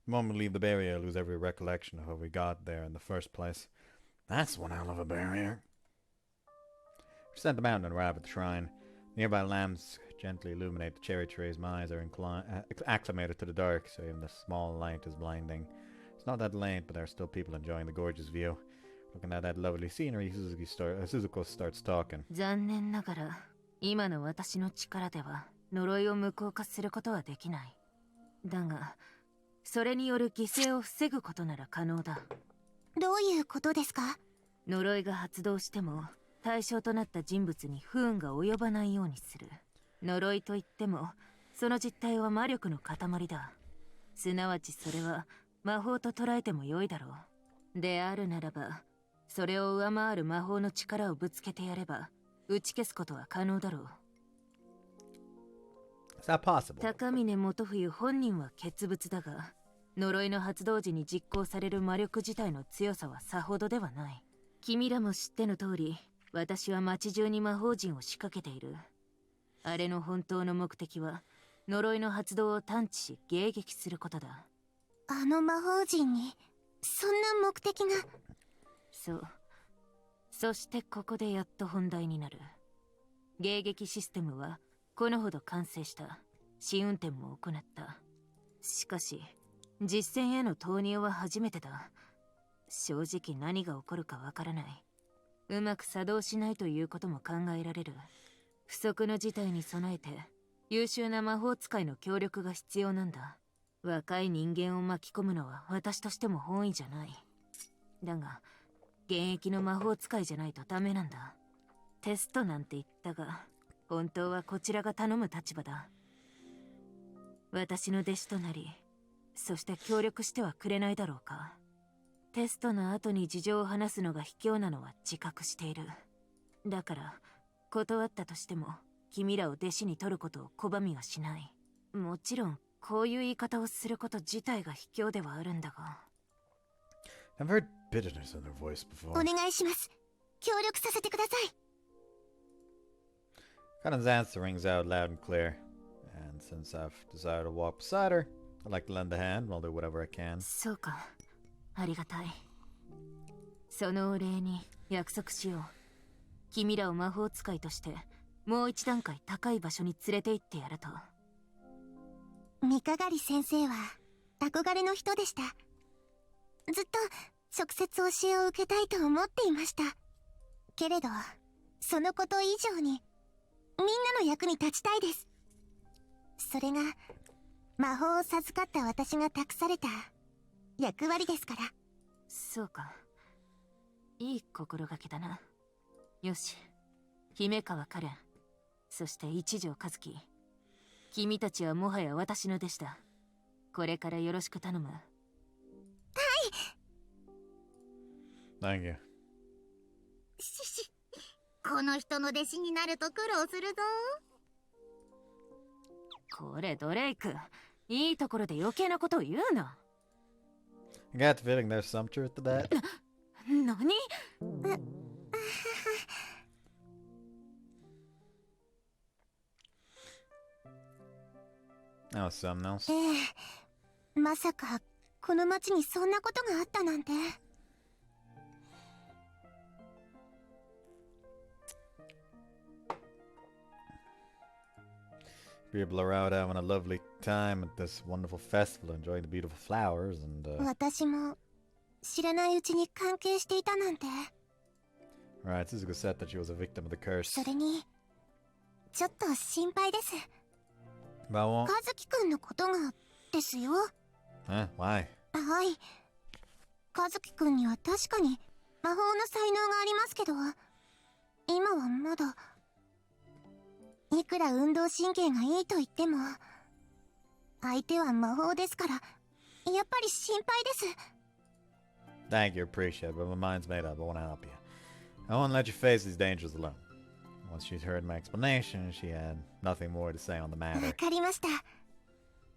The moment we leave the barrier, I lose every recollection of how we got there in the first place. That's one hell of a barrier. We descend the mountain and arrive at the shrine. Nearby lamps gently illuminate the cherry trees. My eyes are acclimated to the dark, so even the small light is blinding. It's not that late, but there are still people enjoying the gorgeous view. Looking at that lovely scenery, Suzuko starts talking. 残念ながら、今の私の力では呪いを無効化することはできない。だが、それによる犠牲を防ぐことなら可能だ。どういうことですか？呪いが発動しても、対象となった人物に不運が及ばないようにする。呪いといっても、その実態は魔力の塊だ。すなわちそれは魔法と捉えても良いだろう。であるならば、それを上回る魔法の力をぶつけてやれば、打ち消すことは可能だろう。Is that possible? 高峰元冬本人は傑物だが、呪いの発動時に実行される魔力自体の強さはさほどではない。君らも知っての通り、私は町中に魔法陣を仕掛けている。あれの本当の目的は、呪いの発動を探知し迎撃することだ。あの魔法陣にそんな目的が。そう。そしてここでやっと本題になる。迎撃システムはこのほど完成した。試運転も行った。しかし実戦への投入は初めてだ。正直何が起こるかわからない。うまく作動しないということも考えられる。不測の事態に備えて優秀な魔法使いの協力が必要なんだ。若い人間を巻き込むのは私としても本意じゃない。だが現役の魔法使いじゃないとダメなんだ。テストなんて言ったが、本当はこちらが頼む立場だ。私の弟子となり、そして協力してはくれないだろうか。テストの後に事情を話すのが卑怯なのは自覚している。だから断ったとしても君らを弟子に取ることを拒みはしない。もちろんこういう言い方をすること自体が卑怯ではあるんだが。I've heard bitterness in their voice お before. 願いします。協力させてください。 Kanan's answer rings out loud and clear. And since I've decided to walk beside her, I'd like to lend a hand. I'll do whatever I can. そうか。ありがたい。そのお礼に約束しよう。君らを魔法使いとしてもう一段階高い場所に連れて行ってやると。三鏡先生は憧れの人でした。ずっと直接教えを受けたいと思っていました。けれど、そのこと以上にみんなの役に立ちたいです。それが魔法を授かった私が託された役割ですから。そうか。いい心がけだな。よし、姫川カレン、そして一条和樹、君たちはもはや私の弟子だ。これからよろしく頼む。Thank you. この人の弟子になると苦労するぞ。これドレイク、いいところで余計なことを言うな。I got the feeling there's some truth to that. 何？ Oh, something else. まさかこの町にそんなことがあったなんて。People are out having a lovely time at this wonderful festival, enjoying the beautiful flowers, and 私も知らないうちに関係していたなんて。 right, Suzuka said that she was a victim of the curse. それにちょっと心配です。 About 和 what? 樹くんのことがですよ。 Huh? Why? はい。和樹くんには確かに魔法の才能がありますけど、今はまだ。いくら運動神経がいいと言っても、相手は魔法ですから、やっぱり心配です。 Thank you, appreciate it, but my mind's made up. I want to help you. I won't let you face these dangers alone. Once she'd heard my explanation, she had nothing more to say on the わ matter. かりました。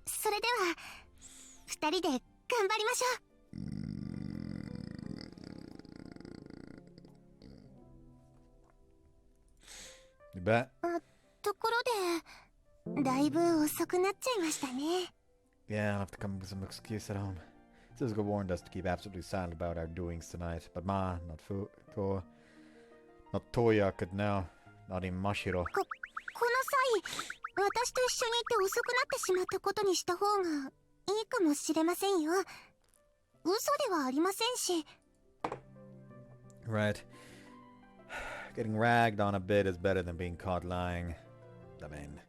それでは、二人で頑張りましょう。 You bet. ところで、だいぶ遅くなっちゃいましたね。 Yeah, I'll have to come up with some excuse at home. Suzuka warned us to keep absolutely silent about our doings tonight, but Ma, not Fuko, not Toya could know, not even Mashiro. この際、私と一緒にいて遅くなってしまったことにした方がいいかもしれませんよ。嘘ではありませんし。 Right. Getting ragged on a bit is better than being caught lying. I mean...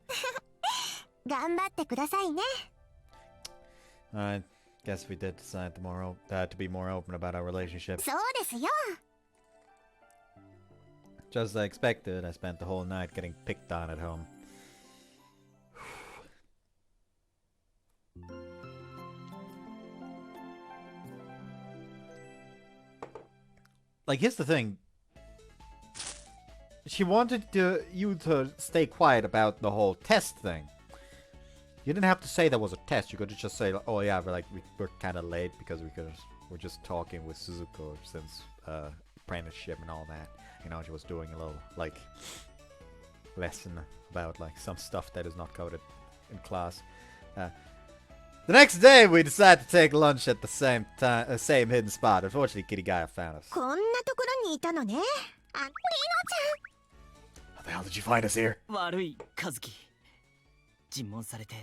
頑張ってくださいね。 I guess we did decide to be more open about our relationship. そうですよ。 Just as I expected, I spent the whole night getting picked on at home. Like, here's the thing. She wanted you to stay quiet about the whole test thing. You didn't have to say there was a test. You could just say, "Oh yeah, we're kind of late because we're just talking with Suzuko since apprenticeship and all that." You know, she was doing a little like lesson about like some stuff that is not coded in class. The next day, we decided to take lunch at the same hidden spot. Unfortunately, Kitty Gaia found us. こんなところにいたのね。あ、リノちゃん。 How the hell did you find us here? 悪い和樹、尋問されて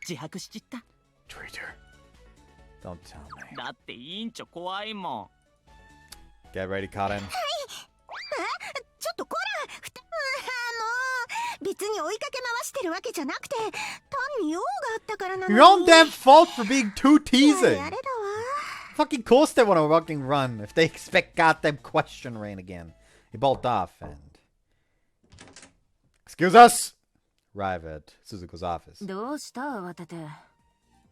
自白しちった。 Traitor. Don't tell me. だって委員長怖いもん。 Get ready, Cotton. ちょっとこら、もう別に追いかけ回してるわけじゃなくて、単に用があったからなのに。 Your own damn fault for being too や teasing. れだわ。 Fucking course they want a fucking run if they expect goddamn question rain again. He bolted off and... Excuse us! Arrive at Suzuko's office. どうした慌てて。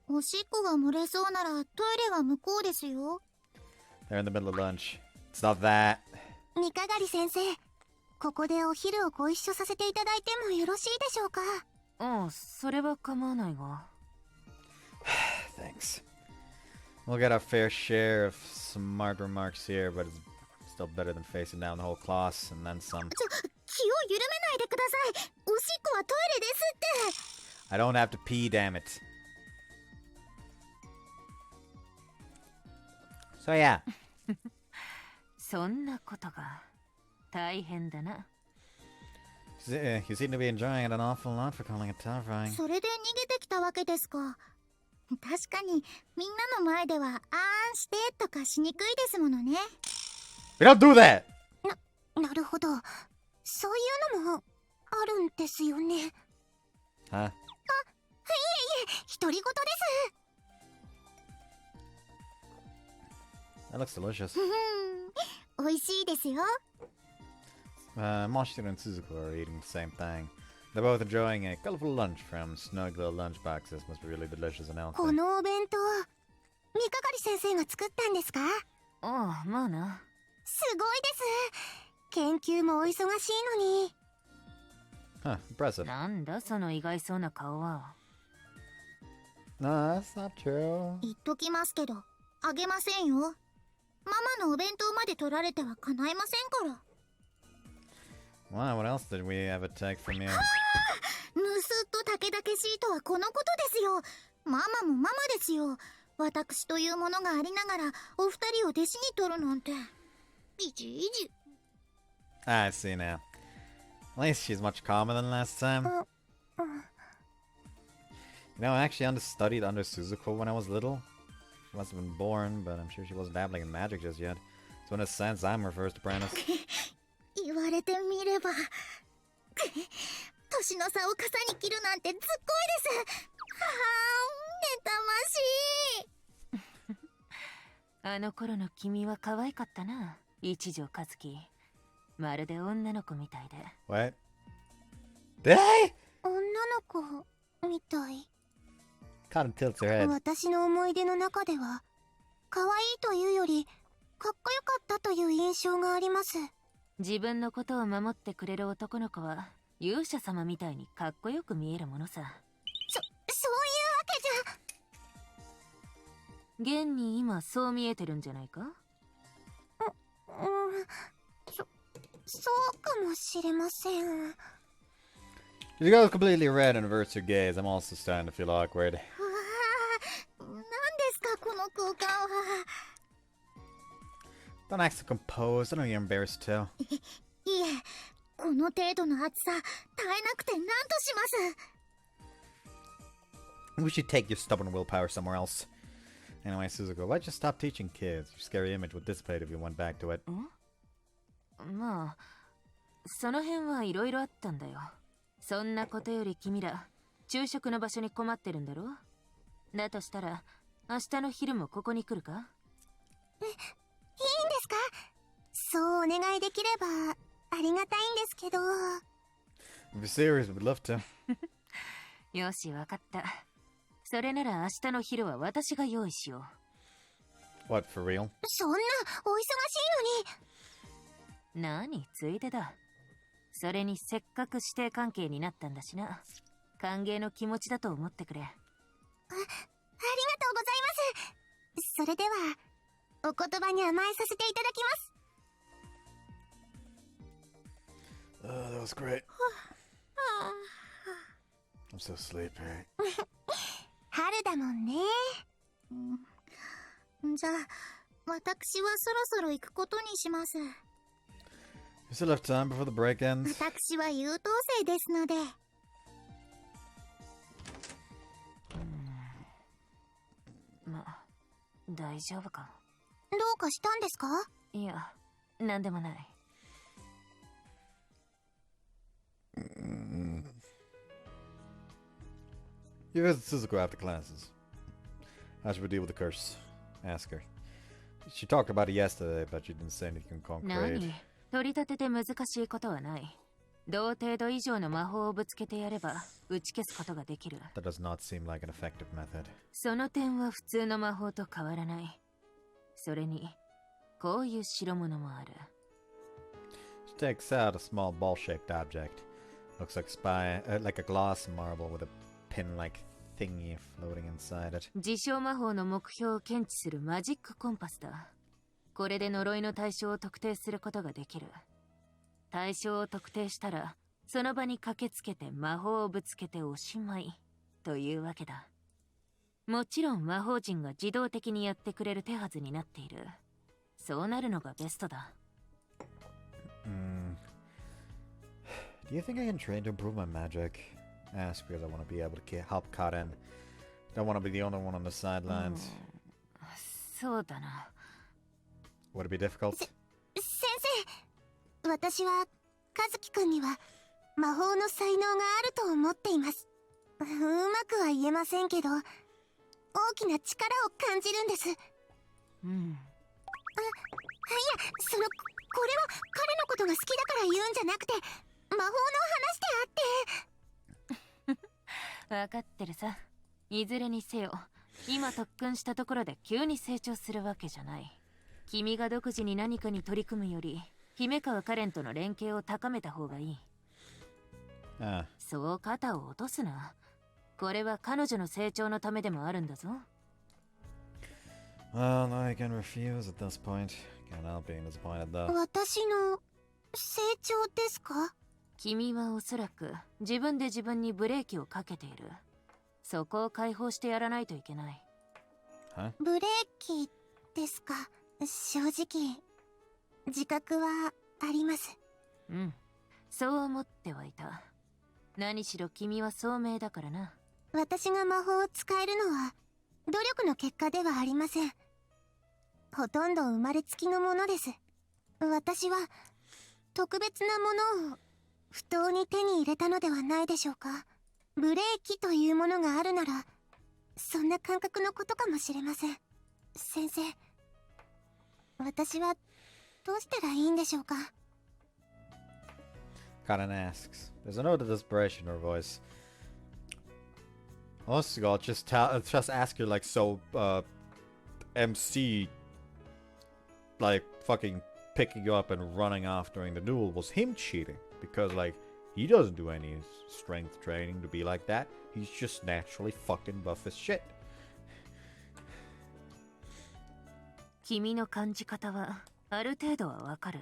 おしっこが漏れそうならトイレは向こうですよ。 They're in the middle of lunch. It's not that. 三鏡先生、ここでお昼をご一緒させていただいてもよろしいでしょうか。ああ、それは構わないが。Thanks. We'll get our fair share of smart remarks here, but it's still better than facing down the whole class and then some. 気を緩めないでください。おしっこはトイレですって。 I don't have to pee, damn it. So yeah. そんなことが大変だな。You seem to be enjoying it an awful lot for calling it terrifying. それで逃げてきたわけですか。確かにみんなの前ではあーんしてとかしにくいですものね。 We don't do that! なるほど。そういうのもあるんですよね。 Huh? いえいえ、独り言です。 That looks delicious. 美味しいですよ。 Moshiro and Suzuko are eating the same thing. They're both enjoying a colorful lunch from snug little lunchboxes. Must be really delicious and healthy. このお弁当、三係先生が作ったんですか？ああ、まあな。すごいです。研究もお忙しいのに。 Huh, impressive. なんだその意外そうな顔は。No, that's not true. 言っときますけど、あげませんよ。ママのお弁当まで取られては叶いませんから。 Wow, what else did we ever take from you? ぬすっとたけだけしいとはこのことですよ。ママもママですよ。私というものがありながらお二人を弟子に取るなんて。いじいじ。 I see now. At least she's much calmer than last time. You know, I actually understudied under Suzuko when I was little. She must have been born, but I'm sure she wasn't dabbling in magic just yet. So in a sense, I'm her first apprentice. 言われてみれば年の差を傘に切るなんてずっこいです。はあ、妬ましい。あの頃の君は可愛かったな、一条和樹。まるで女の子みたいで。What? Did I? 女の子みたい。 Cotton tilts her head. 私の思い出の中では可愛いというよりかっこよかったという印象があります。自分のことを守ってくれる男の子は勇者様みたいにかっこよく見えるものさ。そういうわけじゃ。現に今そう見えてるんじゃないか？そうかもしれません。 She goes completely red and averts her gaze. I'm also starting to feel awkward. うわあ、何ですかこの空間は。 Don't act so composed. I know you're embarrassed too. いえ、この程度の暑さ耐えなくて何とします。 We should take your stubborn willpower somewhere else. Anyway, Suzuko, why'd you stop teaching kids? Your scary image would dissipate if you went back to it. まあその辺はいろいろあったんだよ。そんなことより君ら昼食の場所に困ってるんだろ。だとしたら明日の昼もここに来るか？いいんですか？そうお願いできればありがたいんですけど。 If you're serious, we'd love to. よし、わかった。それなら明日の昼は私が用意しよう。 What, for real? そんなお忙しいのに。何、ついでだ。それにせっかく師弟関係になったんだしな。歓迎の気持ちだと思ってくれ。ありがとうございます。それではお言葉に甘えさせていただきます。 Oh, that was great. I'm so sleepy. 春だもんね。じゃあ私はそろそろ行くことにします。 You still have time before the break ends? 私は優等生ですので。まあ大丈夫か。どうかしたんですか？いや、なんでもない。You visit Suzuko after classes. How should we deal with the curse? Ask her. She talked about it yesterday, but she didn't say anything concrete. 何？取り立てて難しいことはない。同程度以上の魔法をぶつけてやれば打ち消すことができる。That does not seem like an effective method. その点は普通の魔法と変わらない。それにこういう代物もある。 She takes out a small ball-shaped object. Looks like like a gloss marble with a pin-like thingy floating inside it. 自称魔法の目標を検知するマジックコンパスだ。これで呪いの対象を特定することができる。対象を特定したら、その場に駆けつけて魔法をぶつけておしまいというわけだ。もちろん魔法陣が自動的にやってくれる手はずになっている。そうなるのがベストだ。Do you think I can train to improve my magic? Ask because I want to be able to help Karen. Don't want to be the only one on the sidelines. そうだな。Would it be difficult? 先生、私は和樹くんには魔法の才能があると思っています。うまくは言えませんけど、大きな力を感じるんです。うん。いや、これは彼のことが好きだから言うんじゃなくて、魔法の話であって。分かってるさ。いずれにせよ、今特訓したところで急に成長するわけじゃない。君が独自に何かに取り組むより、姫川カレンとの連携を高めた方がいい。そう肩を落とすな。これは彼女の成長のためでもあるんだぞ。Well, no, I can refuse at this point. Can't help being disappointed though. 私の成長ですか？君はおそらく自分で自分にブレーキをかけている。そこを解放してやらないといけない。ブレーキですか？正直自覚はあります。うん、そう思ってはいた。何しろ君は聡明だからな。私が魔法を使えるのは努力の結果ではありません。ほとんど生まれつきのものです。私は特別なものを不当に手に入れたのではないでしょうか。ブレーキというものがあるならそんな感覚のことかもしれません。先生、私はどうしたらいいんでしょうか。 Karen asks. There's a note of desperation in her voice. Honest to God, just ask her like, so, MC, like, fucking picking you up and running off during the duel was him cheating. Because, like, he doesn't do any strength training to be like that. He's just naturally fucking buff as shit. 君の感じ方はある程度はわかる。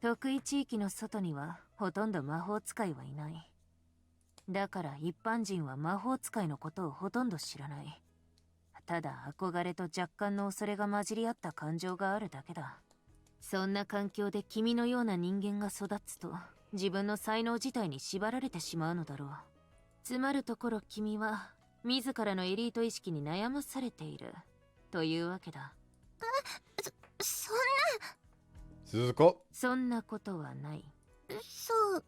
得意地域の外にはほとんど魔法使いはいない。だから一般人は魔法使いのことをほとんど知らない。ただ憧れと若干の恐れが混じり合った感情があるだけだ。そんな環境で君のような人間が育つと自分の才能自体に縛られてしまうのだろう。つまるところ君は自らのエリート意識に悩まされているというわけだ。そんな。鈴子。そんなことはない。そう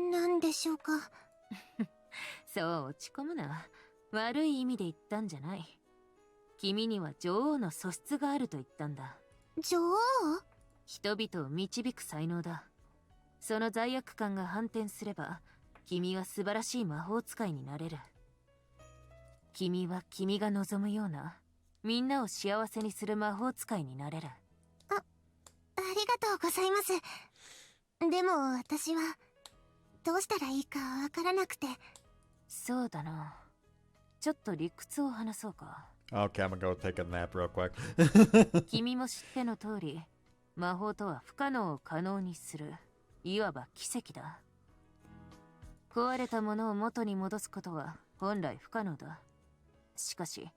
なんでしょうか。そう落ち込むな。悪い意味で言ったんじゃない。君には女王の素質があると言ったんだ。女王？人々を導く才能だ。その罪悪感が反転すれば君は素晴らしい魔法使いになれる。君は君が望むようなみんなを幸せにする魔法使いになれる。ありがとうございます。でも私はどうしたらいいかわからなくて。そうだな。ちょっと理屈を話そうか。Okay, I'm gonna go take a nap real quick. 君も知っての通り、魔法とは不可能を可能にする、いわば奇跡だ。壊れたものを元に戻すことは本来不可能だ。しかし、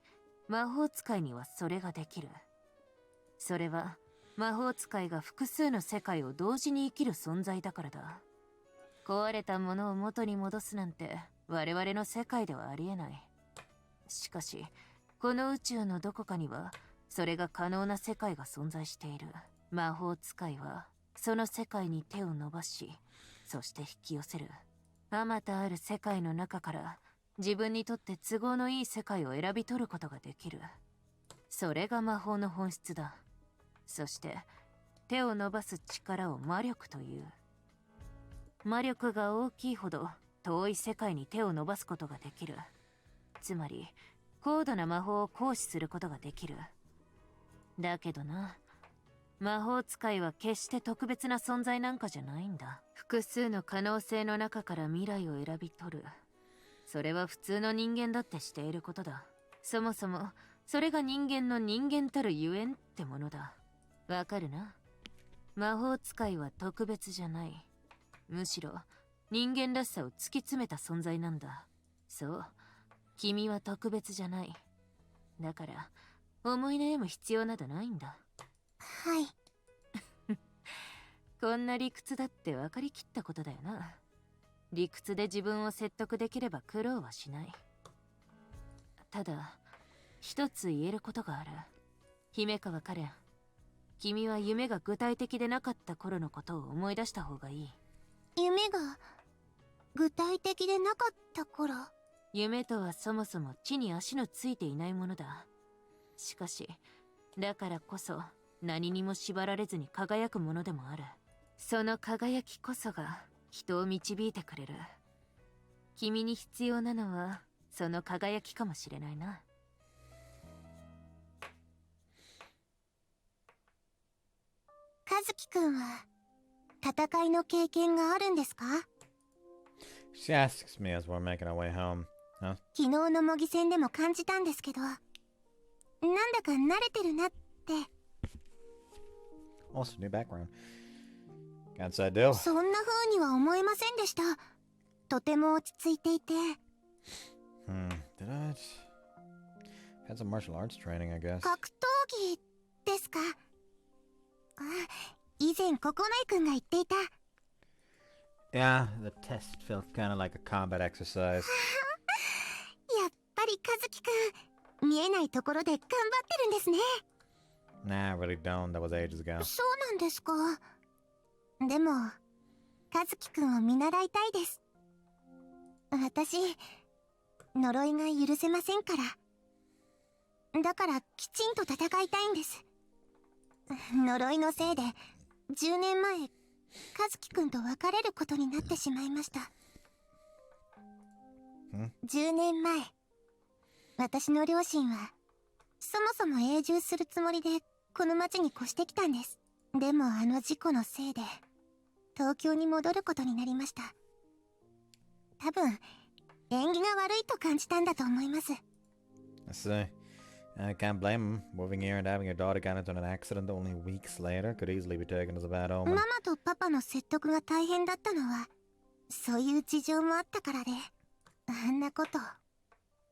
魔法使いにはそれができる。それは、魔法使いが複数の世界を同時に生きる存在だからだ。壊れたものを元に戻すなんて我々の世界ではありえない。しかし、この宇宙のどこかにはそれが可能な世界が存在している。魔法使いはその世界に手を伸ばし、そして引き寄せる。あまたある世界の中から自分にとって都合のいい世界を選び取ることができる。それが魔法の本質だ。そして手を伸ばす力を魔力という。魔力が大きいほど遠い世界に手を伸ばすことができる。つまり高度な魔法を行使することができる。だけどな、魔法使いは決して特別な存在なんかじゃないんだ。複数の可能性の中から未来を選び取る。それは普通の人間だってしていることだ。そもそもそれが人間の人間たるゆえんってものだ。わかるな。魔法使いは特別じゃない。むしろ人間らしさを突き詰めた存在なんだ。そう、君は特別じゃない。だから思い悩む必要などないんだ。はい。こんな理屈だって分かりきったことだよな。理屈で自分を説得できれば苦労はしない。ただ一つ言えることがある。姫川カレン、君は夢が具体的でなかった頃のことを思い出した方がいい。夢が具体的でなかった頃。夢とはそもそも地に足のついていないものだ。しかしだからこそ何にも縛られずに輝くものでもある。その輝きこそが人を導いてくれる。君に必要なのはその輝きかもしれないな。和樹くんは戦いの経験があるんですか？ She asks me as we're making our way home. Huh? 昨日の模擬戦でも感じたんですけど、なんだか慣れてるなって。 Also, new background. Can't say I do. そんな風には思えませんでした。とても落ち着いていて。Did I? Had some martial arts training, I guess. 格闘技ですか？あ、以前ココナイくんが言っていた。Yeah, the test felt kind of like a combat exercise. やっぱり和樹くん、見えないところで頑張ってるんですね。Nah, I really don't. That was ages ago. そうなんですか。でも和樹くんを見習いたいです。私呪いが許せませんから。だからきちんと戦いたいんです。呪いのせいで10年前和樹くんと別れることになってしまいました。10年前、私の両親はそもそも永住するつもりでこの町に越してきたんです。でもあの事故のせいで東京に戻ることになりました。多分縁起が悪いと感じたんだと思います。I see. I can't blame him. Moving here and having your daughter get into an accident only weeks later could easily be taken as a bad マ omen. マとパパの説得が大変だったのはそういう事情もあったからで、あんなこと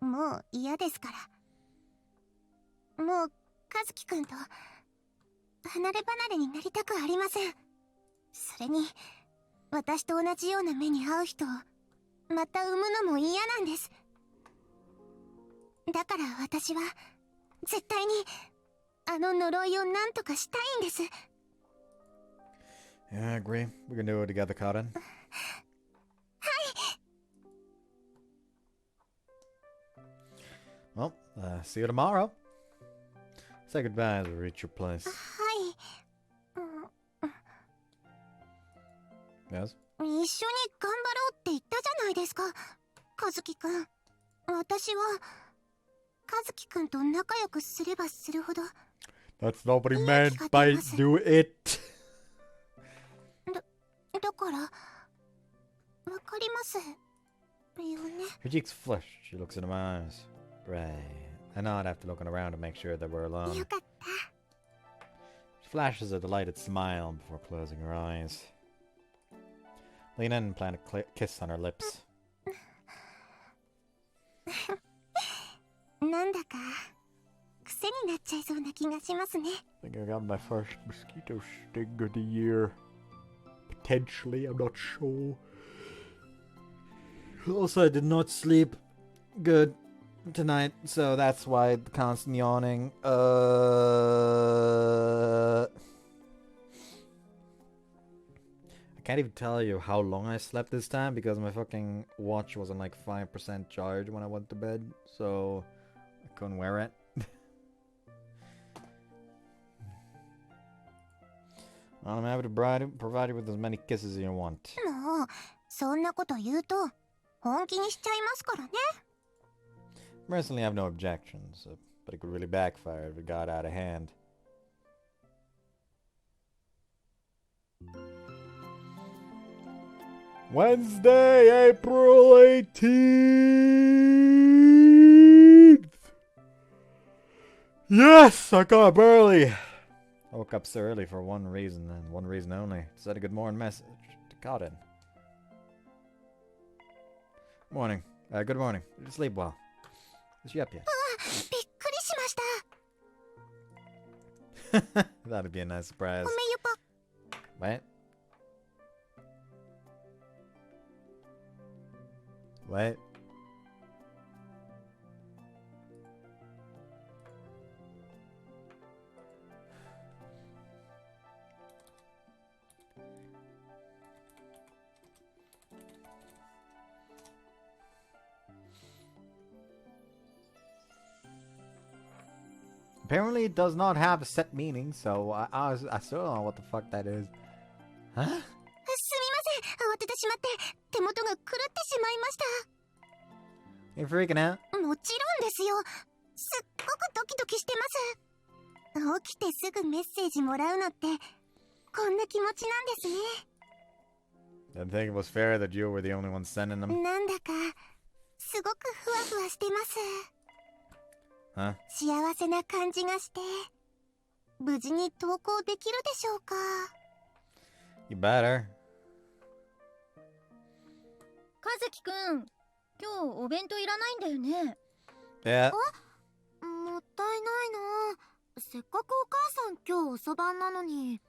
もう嫌ですから。もう和樹くんと離れ離れになりたくありません。それに私と同じような目に遭う人をまた産むのも嫌なんです。だから私は絶対にあの呪いを何とかしたいんです。 Yeah, I agree. We can do it together, Karen. はい。 Well, see you tomorrow. Say goodbye as we reach your place. はい。Yes? 一緒に頑張ろうって言ったじゃないですか、和樹くん。私は和樹くんと仲良くすればするほど。 That's not what he meant by do it. だからわかりますよね。 Her cheeks flushed. She looks into my eyes. Right. I nod after looking around to make sure that we're alone. よかった。 She flashes a delighted smile before closing her eyes. Lean in and plant a kiss on her lips. なんだか癖になっちゃいそうな気がしますね。 I think I got my first mosquito sting of the year. Potentially, I'm not sure. Also, I did not sleep good tonight, so that's why the constant yawning. I can't even tell you how long I slept this time because my fucking watch was on like 5% charge when I went to bed, so I couldn't wear it. I'm happy to provide you with as many kisses as you want. もうそんなこと言うと本気にしちゃいますからね。 Personally, I have no objections, but it could really backfire if it got out of hand. Wednesday, April 18th! Yes, I got up early. I woke up so early for one reason, and one reason only. To send a good morning message to Cotton. Morning. Good morning. Did you sleep well? Is she up yet? びっくりしました。 That'd be a nice surprise. ごめんよぱ。 What? What? Apparently it does not have a set meaning, so I still don't know what the fuck that is. Huh? すみません。慌ててしまって手元が狂ってしまいまし You freaking out? た。もちろんですよ。すっごくドキドキしてます。起きてすぐメッセージもらうのってこんな気持ちなんですね。 Didn't think it was fair that you were the only one sending them. なんだかすごくふわふわしてます。 Huh? 幸せな感じがして無事に投稿できるでしょうか。 You better. 和樹くん、今日お弁当いらないんだよね。 Yeah. もったいないな。せっかくお母さん今日遅番なのに。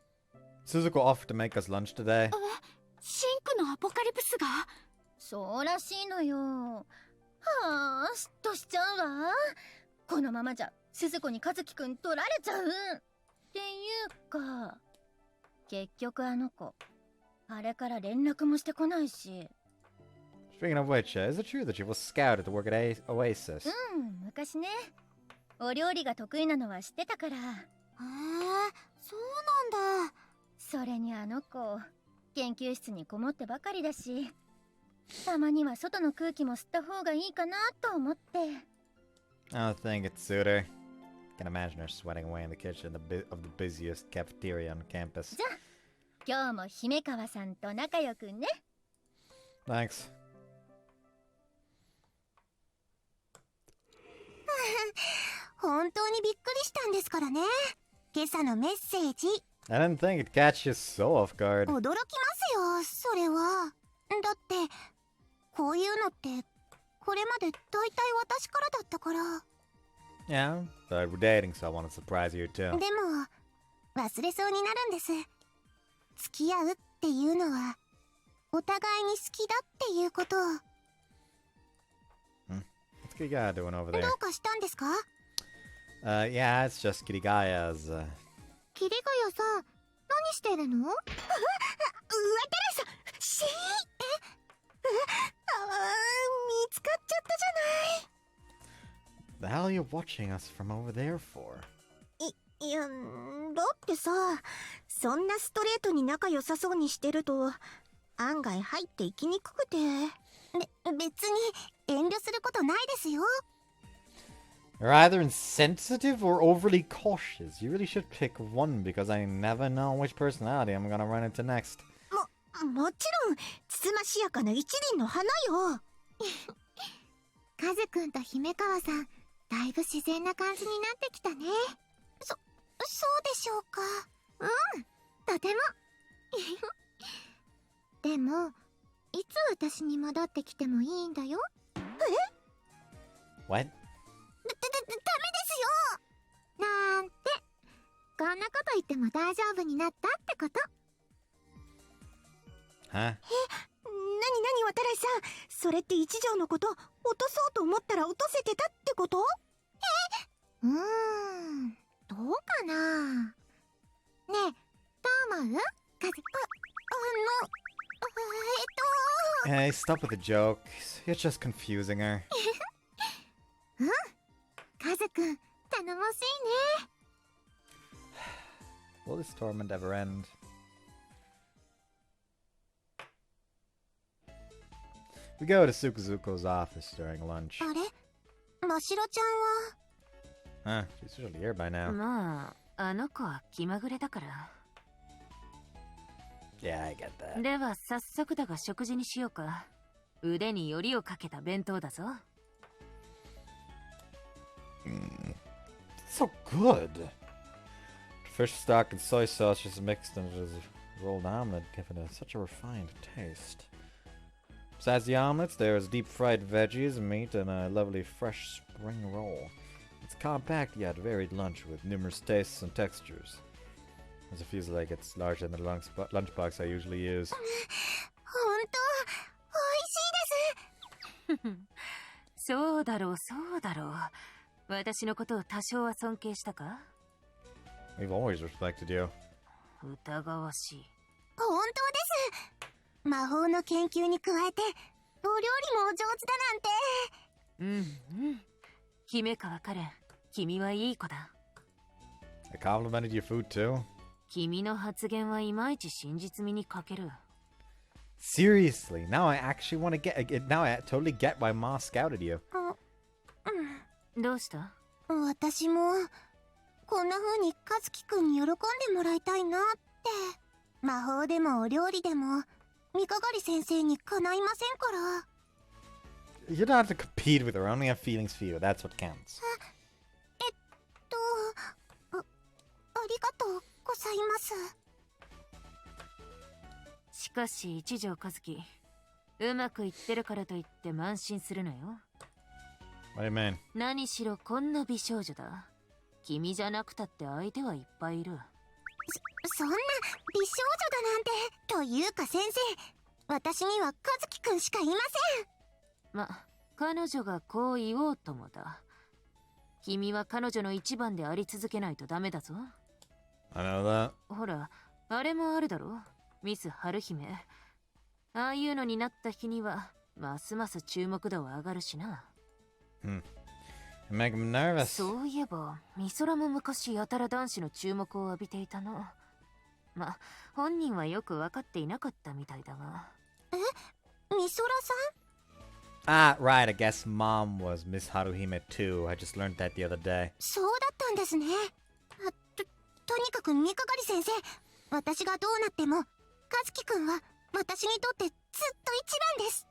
Suzuko offered to make us lunch today. シンクのアポカリプスがそうらしいのよ。はあ、嫉妬しちゃうわ。このままじゃ鈴子に和樹くん取られちゃう。っていうか結局あの子あれから連絡もしてこないし。 Speaking of which, is it true that you were scouted to work at Oasis? 昔ね。お料理が得意なのは知ってたから。へえ、そうなんだ。それにあの子研究室にこもってばかりだし、たまには外の空気も吸った方がいいかなと思って。 I don't think it suit her. Can imagine her sweating away in the kitchen of the busiest cafeteria on campus. 今日も姫川さんと仲良くね。 Thanks. 本当にびっくりしたんですからね。今朝のメッセージ。 I didn't think it'd catch you so off guard. 驚きますよ、それは。だってこういうのってこれまで大体私からだったから。 Yeah, but we're dating, so I want to surprise you too. でも忘れそうになるんです。付き合うっていうのはお互いに好きだっていうことを。 What's Kirigaya doing over ど there? うかしたんですか？ Yeah, it's just Kirigaya's. キリガヤさん、何してるの？うわてるさ、しー見つかっちゃったじゃない。 The hell are you watching us from over there for? いや、だってさ、そんなストレートに仲良さそうにしてると案外入っていきにくくて。別に遠慮することないですよ。 You're either insensitive or overly cautious. You really should pick one because I never know which personality I'm gonna run into next. もちろんつつましやかな一輪の花よ。カズくんと姫川さん、だいぶ自然な感じになってきたね。そうでしょうか。うん、とても。でもいつ私に戻ってきてもいいんだよ。What? ダメですよ。なんて、こんなこと言っても大丈夫になったってこと。 Huh? なに渡来さん、それって一条のこと落とそうと思ったら落とせてたってこと？どうかな。ねえ、どう思う？カズ、Hey, stop with the jokes. You're just confusing her. カズくん、頼もしいね。 Will this torment ever end? We go to Sukuzuko's office during lunch. あれ、ましろちゃんは？ Huh, she's usually here by now. まあ、あの子は気まぐれだから。 Yeah, I get that. では早速だが食事にしようか。腕によりをかけた弁当だぞ。So good. Fish stock and soy sauce just mixed into a rolled omelet, giving it such a refined taste. Besides the omelets, there's deep fried veggies, meat, and a lovely fresh spring roll. It's compact yet varied lunch with numerous tastes and textures. As it feels like it's larger than the lunchbox I usually use. ほんと美味しいです。そうだろう、そうだろう。私のことを多少は尊敬したか？ We've always respected you. 疑わしい。本当です。魔法の研究に加えてお料理もお上手だなんて。うんうん。姫川カレン、君はいい子だ。I complimented your food too. 君の発言はいまいち真実味に欠ける。Seriously, now I actually want to get. Now I totally get why Ma scouted you. どうした？私もこんな風に和樹くんに喜んでもらいたいなって。魔法でもお料理でも三係先生にかないませんから。You don't have to compete with her. Only have feelings for you. That's what counts. ありがとうございます。しかし一条和樹、うまくいってるからといって慢心するなよ。What do you mean? 何しろこんな美少女だ。君じゃなくたって相手はいっぱいいる。そんな美少女だなんて。というか先生、私には和樹くんしかいません。ま、彼女がこう言おうともだ。君は彼女の一番であり続けないとダメだぞ。I know that. ほら、あれもあるだろ。ミス春姫。ああいうのになった日には、ますます注目度は上がるしな。You make me nervous. そういえば、ミソラも昔やたら男子の注目を浴びていたな。ま、本人はよく分かっていなかったみたいだが。みそらさん？ Ah, right. I guess Mom was Miss Haruhime too. I just learned that the other day. そうだったんですね。とにかく三係先生、私がどうなっても和樹くんは私にとってずっと一番です。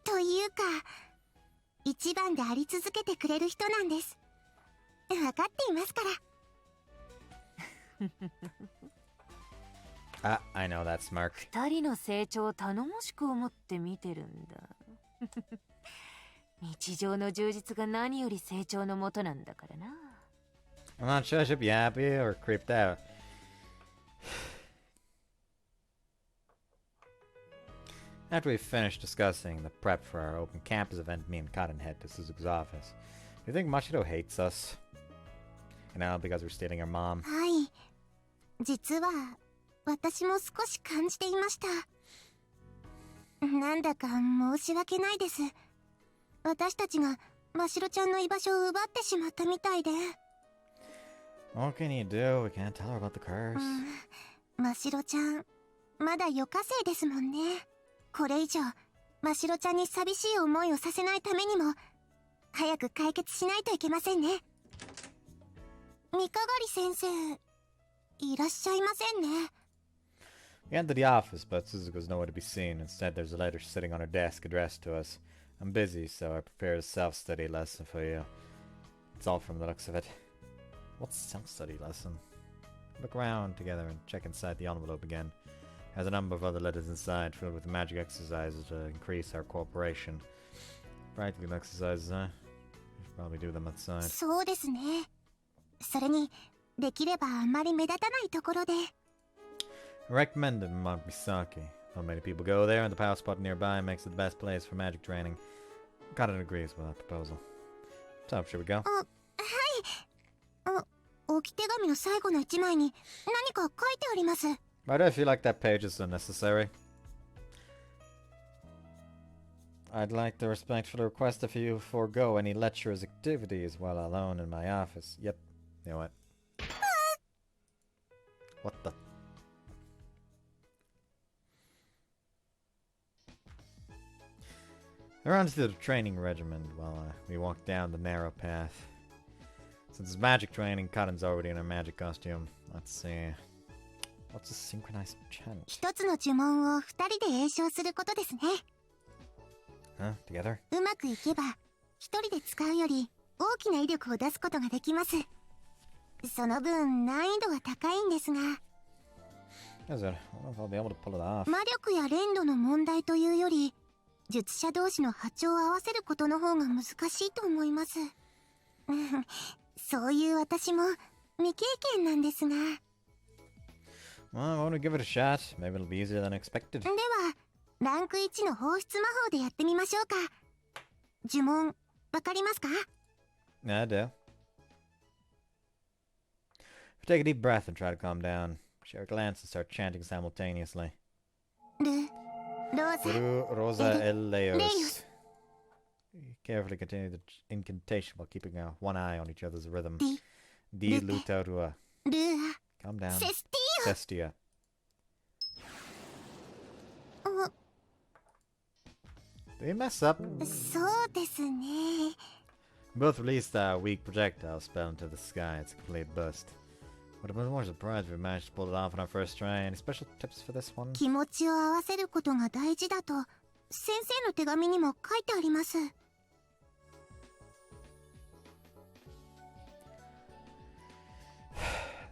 というか一番であり続けてくれる人なんです。分かっていますから。I know that smirk. 二人の成長を頼もしく思って見てるんだ。日常の充実が何より成長のもとなんだからな。I'm not sure I should be happy or creeped out. After we finished discussing the prep for our open campus event, me and Cotton head to Suzuki's office. Do you think Machiro hates us? You know, because we're stealing her mom. はい、実は私も少し感じていました。なんだか申し訳ないです。私たちがましろちゃんの居場所を奪ってしまったみたいで。What can you do? We can't tell her about the curse. ましろちゃん、まだ余暇生ですもんね。これ以上、ましろちゃんに寂しい思いをさせないためにも、早く解決しないといけませんね。三係先生、いらっしゃいませんね。We entered the office, but Suzuko's nowhere to be seen. Instead, there's a letter sitting on her desk addressed to us. I'm busy, so I prepared a self-study lesson for you. It's all from the looks of it. What's self-study lesson? Look around together and check inside the envelope again. It has a number of other letters inside, filled with magic exercises to increase our cooperation. Practical exercises, huh? We should probably do them outside. そうですね。それに、できればあまり目立たないところで。I recommend it in Mount Misaki. Not many people go there, and the power spot nearby makes it the best place for magic training. Cotton agrees with that proposal. So, should we go? はい。置き手紙の最後の一枚に何か書いてあります。Why do I feel like that page is unnecessary? I'd like to respectfully request if you forego any lecturers' activities while alone in my office. Yep. You know what? What the? I runs through the training regimen while we walk down the narrow path. Since it's magic training, Cotton's already in her magic costume. Let's see. What's a synchronized chant? 一つの呪文を二人で詠唱することですね。Huh? Together? うまくいけば、一人で使うより大きな威力を出すことができます。その分難易度が高いんですが、 Is it? I don't know if I'll be able to pull it off. 魔力や連度の問題というより、術者同士の波長を合わせることの方が難しいと思います。そういう私も未経験なんですが。 Well, I want to give it a shot. Maybe it'll be easier than expected. ではランク1の放出魔法でやってみましょうか。呪文わかりますか？ I do. Take a deep breath and try to calm down. Share a glance and start chanting simultaneously. ローザ Rosa Eleos. Eleos. Carefully continue the incantation while keeping one eye on each other's rhythm. Di Lutarua. ルー Calm down. アセステ Cestia. ィオ。 Did we mess up? そうですね。 Both released a weak projectile spell into the sky. It's a complete bust. Would have been more surprised if we managed to pull it off on our first try. Any special tips for this one? 気持ちを合わせることが大事だと先生の手紙にも書いてあります。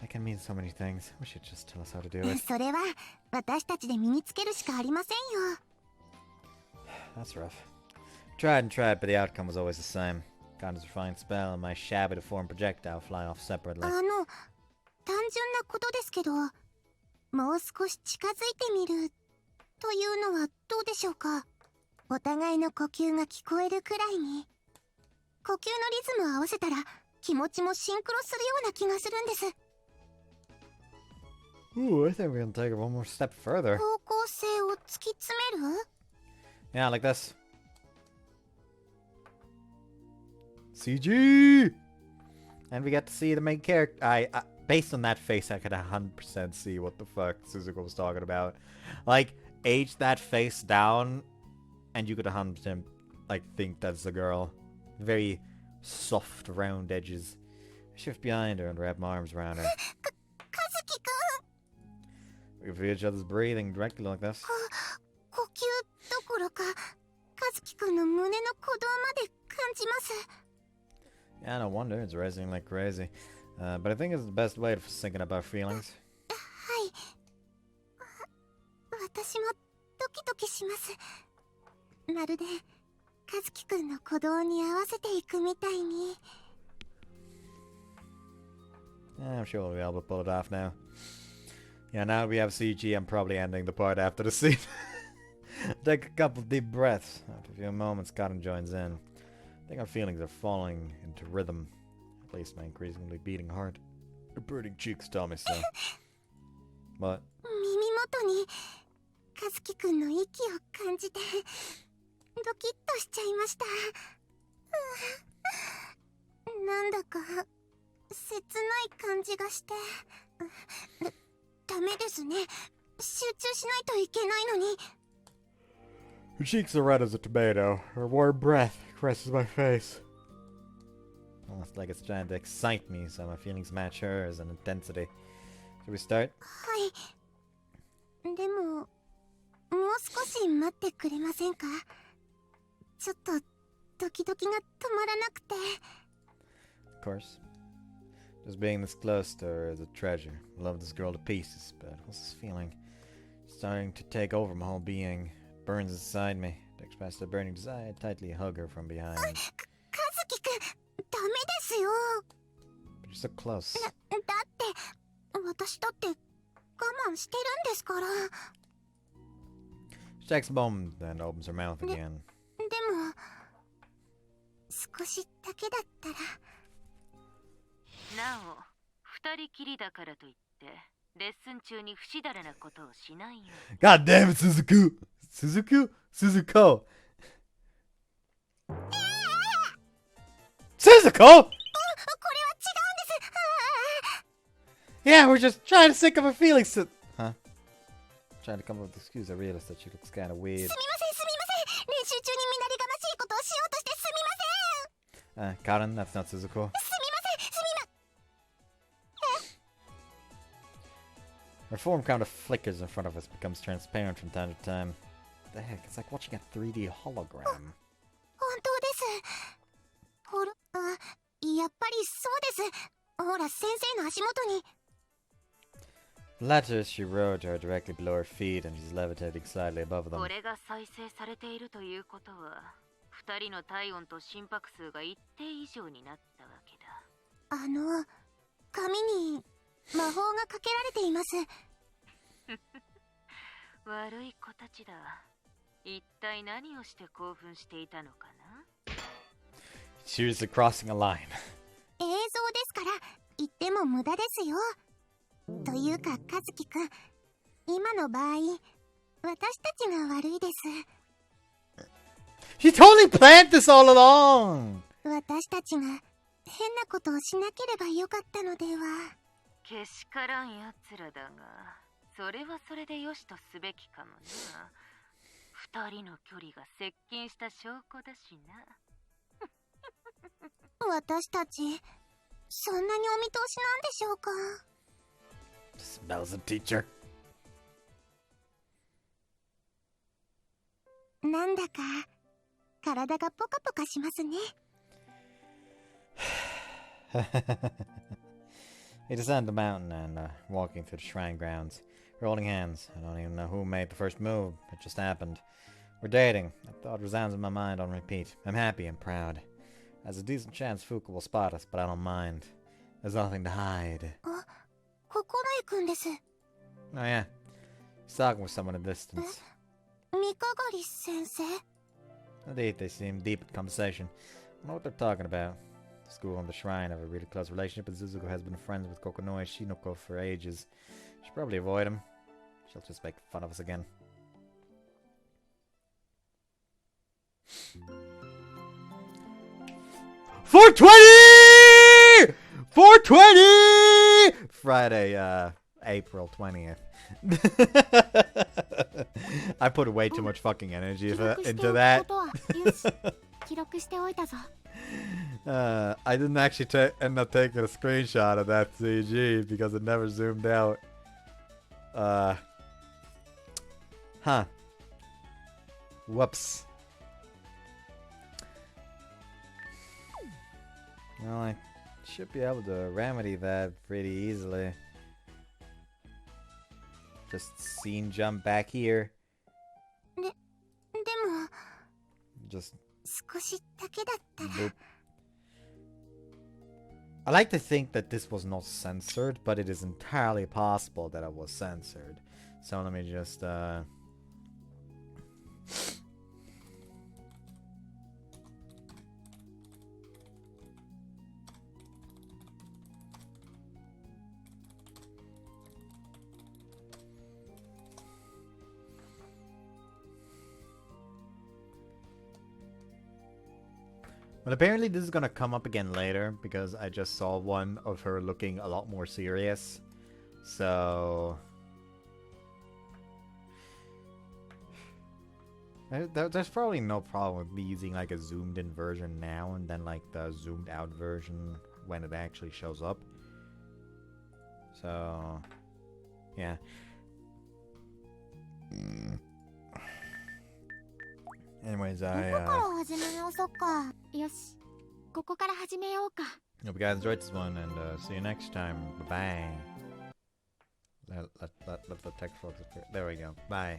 That can mean so many things. We should just tell us how to do it. それは私たちで身につけるしかありませんよ。 That's rough. Tried and tried, but the outcome was always the same. Connor's refined spell and my shabby deformed projectile fly off separately. 単純なことですけど、もう少し近づいてみるというのはどうでしょうか。お互いの呼吸が聞こえるくらいに。呼吸のリズムを合わせたら気持ちもシンクロするような気がするんです。 Ooh, I think we can take it one more step further. 方向性を突き詰める？ Yeah, like this. CG! And we get to see the main character. Based on that face, I could 100% see what the fuck Suzuka was talking about. Like, age that face down, and you could 100% like think that's a girl. Very soft, round edges. Shift behind her and wrap my arms around her. かずきくん。 We can feel each other's breathing directly like this. 呼吸どころか、かずきくんの胸の鼓動まで感じます。 Yeah, no wonder it's racing like crazy. But I think it's the best way of syncing up our feelings. はい。私もドキドキします。まるでかずきくんの鼓動に合わせていくみたいに。 Yeah, I'm sure we'll be able to pull it off now. Yeah, now we have CG, I'm probably ending the part after the scene. Take a couple deep breaths. After a few moments, Cotton joins in. I think our feelings are falling into rhythm. At least my increasingly beating heart. Your burning cheeks tell me so. What? 耳元にかずきくんの息を感じてドキッとしちゃいました。なんだか切ない感じがして。ダメですね。集中しないといけないのに。 Her cheeks are red as a tomato. Her warm breath caresses my face. Almost like it's trying to excite me, so my feelings match hers in intensity. Should we start? はい。でも、もう少し待ってくれませんか？ちょっとドキドキが止まらなくて。 Of course. Just being this close to her is a treasure. I love this girl to pieces, but what's this feeling? Starting to take over my whole being. Burns inside me. To express the burning desire, I tightly hug her from behind. かずきくん、ダメですよ。 But you're so close. だって私だって我慢してるんですから。 She takes a moment, then opens her mouth again. でも少しだけだったら。なお、二人きりだからといってレッスン中に不死だらなことをしないよ。 God damn it, Suzuku! Suzuku? Suzuko! Suzuko?! これは違うんです。 Yeah, we're just trying to sync up her feelings to... Huh? Trying to come up with an excuse. I realized that she looks kind of weird. すみません、すみません。練習中に見なれがましいことをしようとしてすみません。 Karen, that's not Suzuko. すみません、すみま。 Her form kind of flickers in front of us, becomes transparent from time to time. What the heck? It's like watching a 3D hologram. 本当です。やっぱりそうです。ほら、先生の足元に。 The letters she wrote are directly below her feet, and she's levitating slightly above them. これが再生されているということは、二人の体温と心拍数が一定以上になったわけだ。紙に魔法がかけられています。悪い子たちだ。一体何をして興奮していたのかな。 Seriously crossing a line. 映像ですから言っても無駄ですよ。というか和樹くん、今の場合私たちが悪いです。 He totally planned this all along! 私たちが変なことをしなければよかったのでは。けしからんやつらだが、それはそれでよしとすべきかもな。二人の距離が接近した証拠だしな。私たちそんなにお見通しなんでしょうか。 Smells a teacher. なんだか体がポカポカしますね。 We descend the mountain and walking through the shrine grounds, holding hands. I don't even know who made the first move. It just happened. We're dating. That thought resounds in my mind on repeat. I'm happy and proud. There's a decent chance Fuka will spot us, but I don't mind. There's nothing to hide. 心得くんです。 Oh yeah, he's talking with someone in the distance. 三鏡先生。 Indeed, they seem deep in conversation. I know what they're talking about. The school and the shrine have a really close relationship, and Zuzuko has been friends with Kokonoi Shinoko for ages. Should probably avoid him. She'll just make fun of us again. $420! $420! Friday, April 20th. I put way too much fucking energy into that. よし、記録しておいたぞ。 I didn't actually end up taking a screenshot of that CG because it never zoomed out. Whoops. Well, I should be able to remedy that pretty easily. Just scene jump back here. でも Just 少しだけだったら。 boop. I like to think that this was not censored, but it is entirely possible that it was censored. So let me just Well, apparently this is gonna come up again later, because I just saw one of her looking a lot more serious. So... There's probably no problem with me using like a zoomed in version now and then like the zoomed out version when it actually shows up. So... yeah. Anyways, ここから始めようそっか。よし、ここから始めようか。 hope you guys enjoyed this one, and see you next time. Bye bye. Let the text box appear. There we go. Bye.